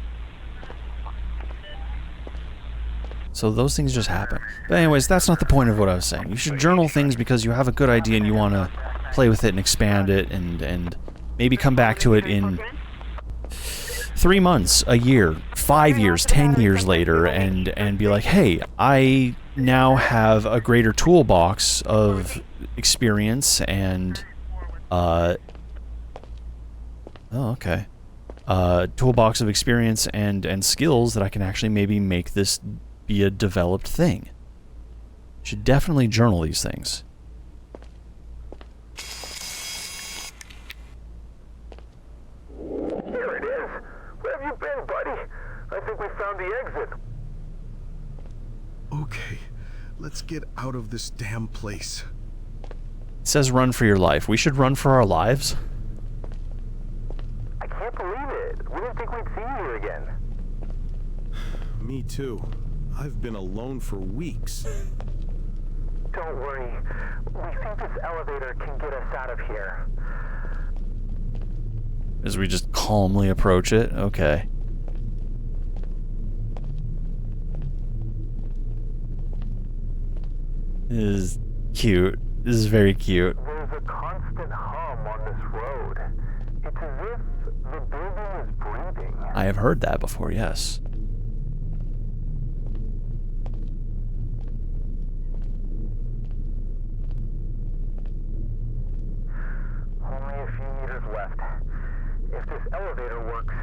A: So those things just happen. But anyways, that's not the point of what I was saying. You should journal things because you have a good idea and you want to play with it and expand it and maybe come back to it in 3 months, a year, 5 years, 10 years later and be like, hey, I now have a greater toolbox of experience and, oh, okay. Toolbox of experience and skills that I can actually maybe make this be a developed thing. Should definitely journal these things.
D: Here it is. Where have you been, buddy? I think we found the exit.
E: Okay, let's get out of this damn place.
A: It says run for your life. We should run for our lives?
D: I can't believe it. We didn't think we'd see you here again.
E: Me too. I've been alone for weeks.
D: Don't worry. We think this elevator can get us out of here.
A: As we just calmly approach it? Okay. This is cute. This is very cute.
D: There's a constant hum on this road. It's as if the building is breathing.
A: I have heard that before, yes.
D: Only a few meters left. If this elevator works,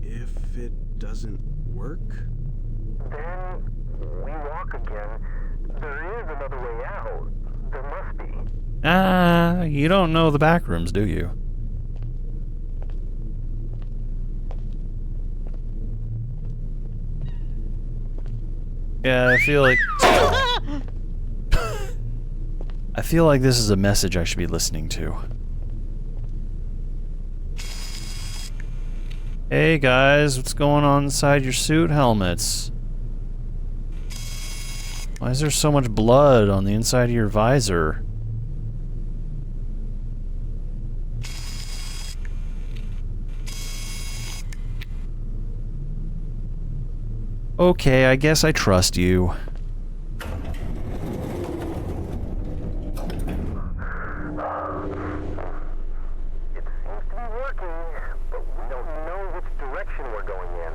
E: If it doesn't work?
D: then we walk again. There is another way out. There must be.
A: You don't know the back rooms, do you? Yeah, I feel like... I feel like this is a message I should be listening to. Hey guys, what's going on inside your suit helmets? Why is there so much blood on the inside of your visor? Okay, I guess I trust you.
D: It seems to be working, but we don't know which direction we're going in.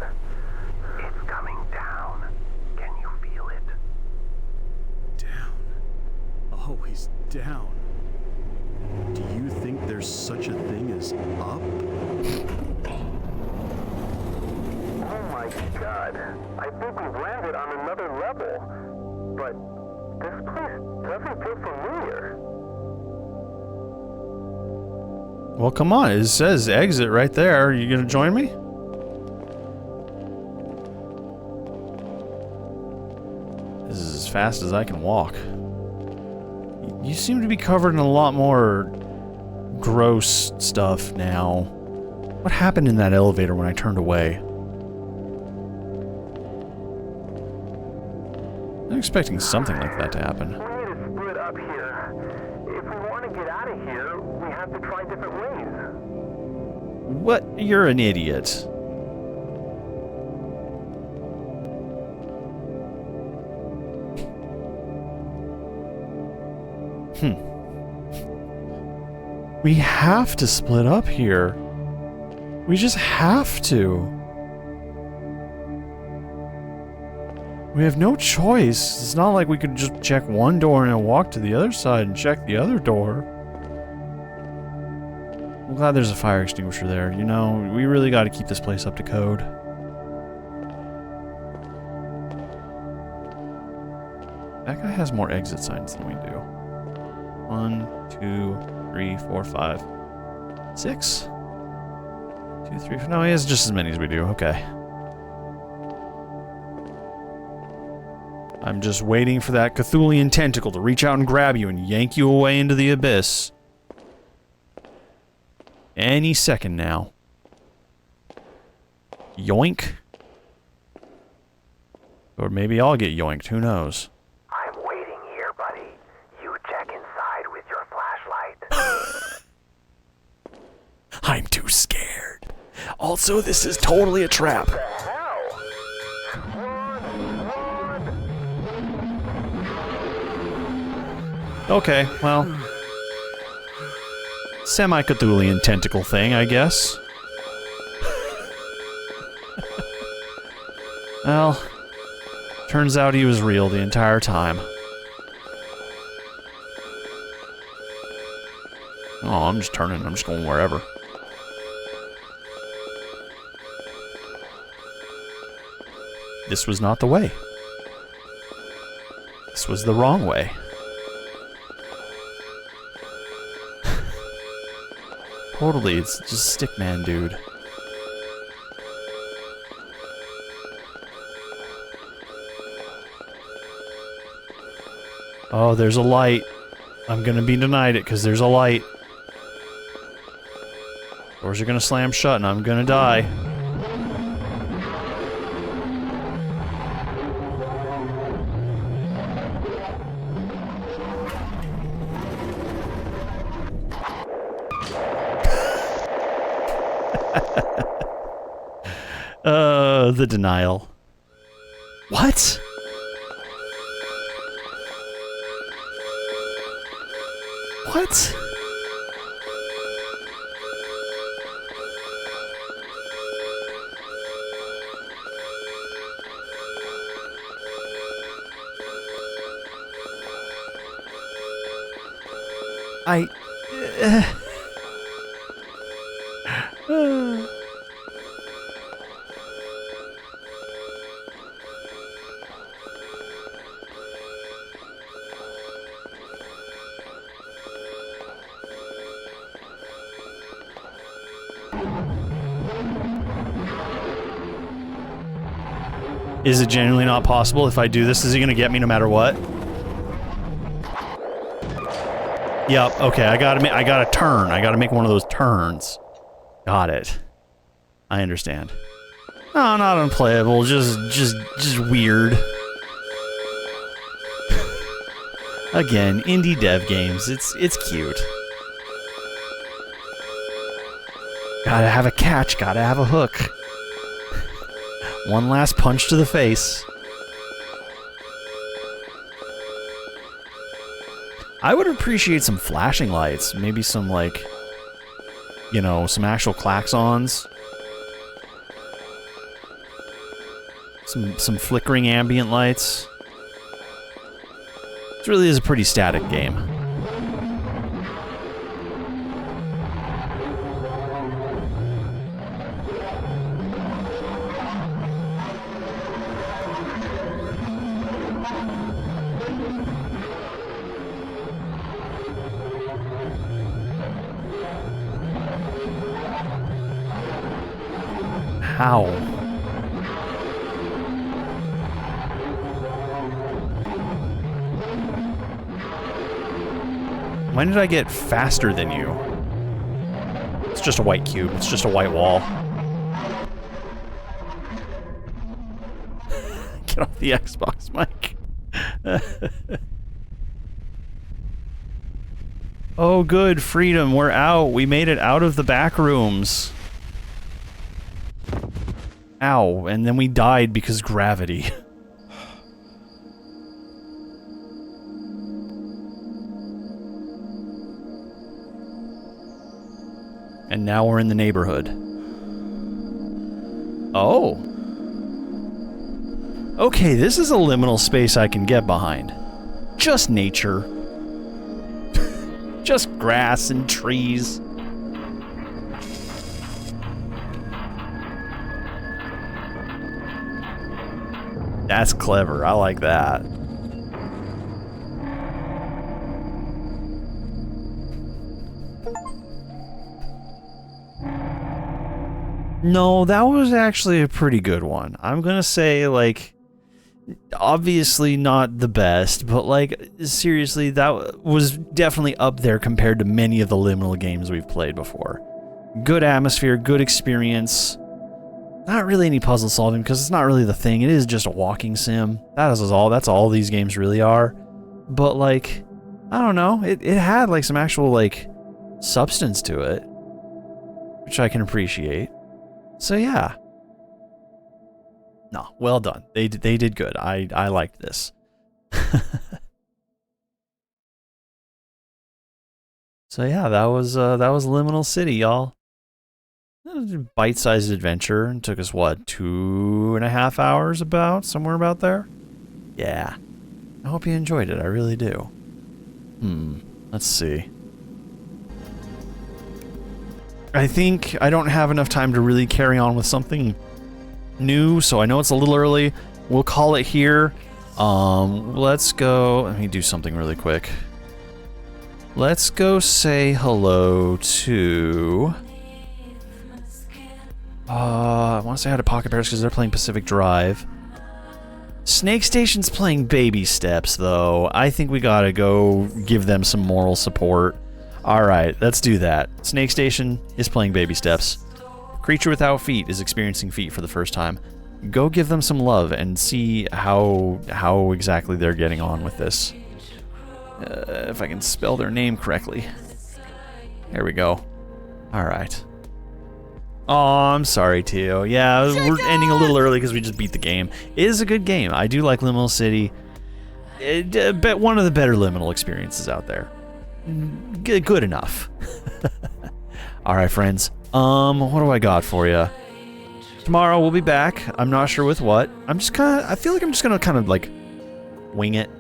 D: It's coming down. Can you feel it?
E: Down. Always down. Do you think there's such a thing as up?
D: Oh my god. I think we've landed on another level. But this place doesn't feel familiar.
A: Well, come on. It says exit right there. You gonna join me? This is as fast as I can walk. You seem to be covered in a lot more gross stuff now. What happened in that elevator when I turned away? I'm expecting something like that to happen.
D: We need to split up here. If we want to get out of here, we have to try different ways.
A: What? You're an idiot. We have to split up here. We just have to. We have no choice. It's not like we could just check one door and then walk to the other side and check the other door. I'm glad there's a fire extinguisher there. You know, we really got to keep this place up to code. That guy has more exit signs than we do. 1, 2, 3, 4, 5, 6. 2, 3, 4. No, he has just as many as we do. Okay. I'm just waiting for that Cthulhian tentacle to reach out and grab you and yank you away into the abyss. Any second now. Yoink. Or maybe I'll get yoinked. Who knows?
D: I'm waiting here, buddy. You check inside with your flashlight.
A: I'm too scared. Also, this is totally a trap.
D: What the hell? Run!
A: Okay, well. Semi-Cthulhian tentacle thing, I guess. Well, turns out he was real the entire time. Oh, I'm just turning. I'm just going wherever. This was not the way. This was the wrong way. Totally, it's just Stickman, dude. Oh, there's a light. I'm gonna be denied it because there's a light. Doors are gonna slam shut and I'm gonna die. The denial. What? What? Is it genuinely not possible? If I do this, is he gonna get me no matter what? Yep, okay, I gotta turn. I gotta make one of those turns. Got it. I understand. No, not unplayable, just weird. Again, indie dev games. It's cute. Gotta have a catch, gotta have a hook. One last punch to the face. I would appreciate some flashing lights. Maybe some, like, you know, some actual klaxons. Some flickering ambient lights. This really is a pretty static game. How? When did I get faster than you? It's just a white cube. It's just a white wall. Get off the Xbox, Mike. Oh, good. Freedom. We're out. We made it out of the back rooms. Ow. And then we died because gravity. And now we're in the neighborhood. Oh. Okay, this is a liminal space I can get behind. Just nature. Just grass and trees. That's clever. I like that. No, that was actually a pretty good one. I'm gonna say, like, obviously not the best, but, like, seriously, that was definitely up there compared to many of the liminal games we've played before. Good atmosphere, good experience. Not really any puzzle solving, because it's not really the thing. It is just a walking sim. That's all these games really are. But, like, I don't know. It had, like, some actual, like, substance to it, which I can appreciate. So yeah. No, well done. They did good. I liked this. So yeah, that was Liminal City, y'all. Bite-sized adventure. It took us what, 2.5 hours somewhere about there? Yeah. I hope you enjoyed it. I really do. Let's see. I think I don't have enough time to really carry on with something new, so I know it's a little early. We'll call it here. Let's go. Let me do something really quick. Let's go say hello to... I want to say hi to Pocket Bears because they're playing Pacific Drive. Snake Station's playing Baby Steps, though. I think we gotta go give them some moral support. Alright, let's do that. Snake Station is playing Baby Steps. Creature Without Feet is experiencing feet for the first time. Go give them some love and see how exactly they're getting on with this. If I can spell their name correctly. There we go. Alright. Oh, I'm sorry, Tio. Yeah, we're ending a little early because we just beat the game. It is a good game. I do like Liminal City. Bet one of the better Liminal experiences out there. Good enough. Alright, friends. What do I got for you? Tomorrow we'll be back. I'm not sure with what. I feel like I'm just gonna kind of, like, wing it.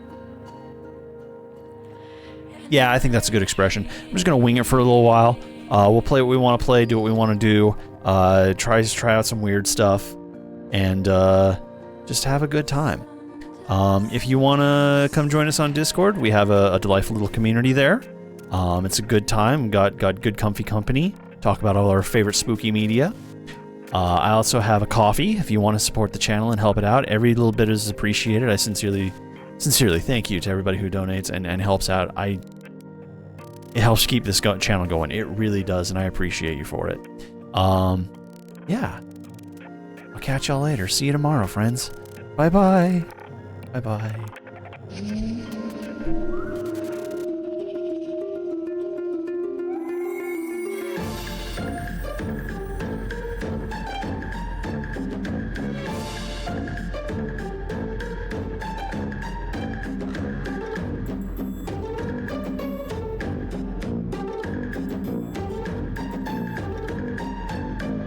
A: Yeah, I think that's a good expression. I'm just gonna wing it for a little while. We'll play what we want to play, do what we want to do, try out some weird stuff, and just have a good time. If you want to come join us on Discord, we have a delightful little community there. It's a good time. Got good comfy company. Talk about all our favorite spooky media. I also have a coffee if you want to support the channel and help it out. Every little bit is appreciated. I sincerely thank you to everybody who donates and helps out. It helps keep this channel going. It really does, and I appreciate you for it. Yeah. I'll catch y'all later. See you tomorrow, friends. Bye-bye. Bye-bye.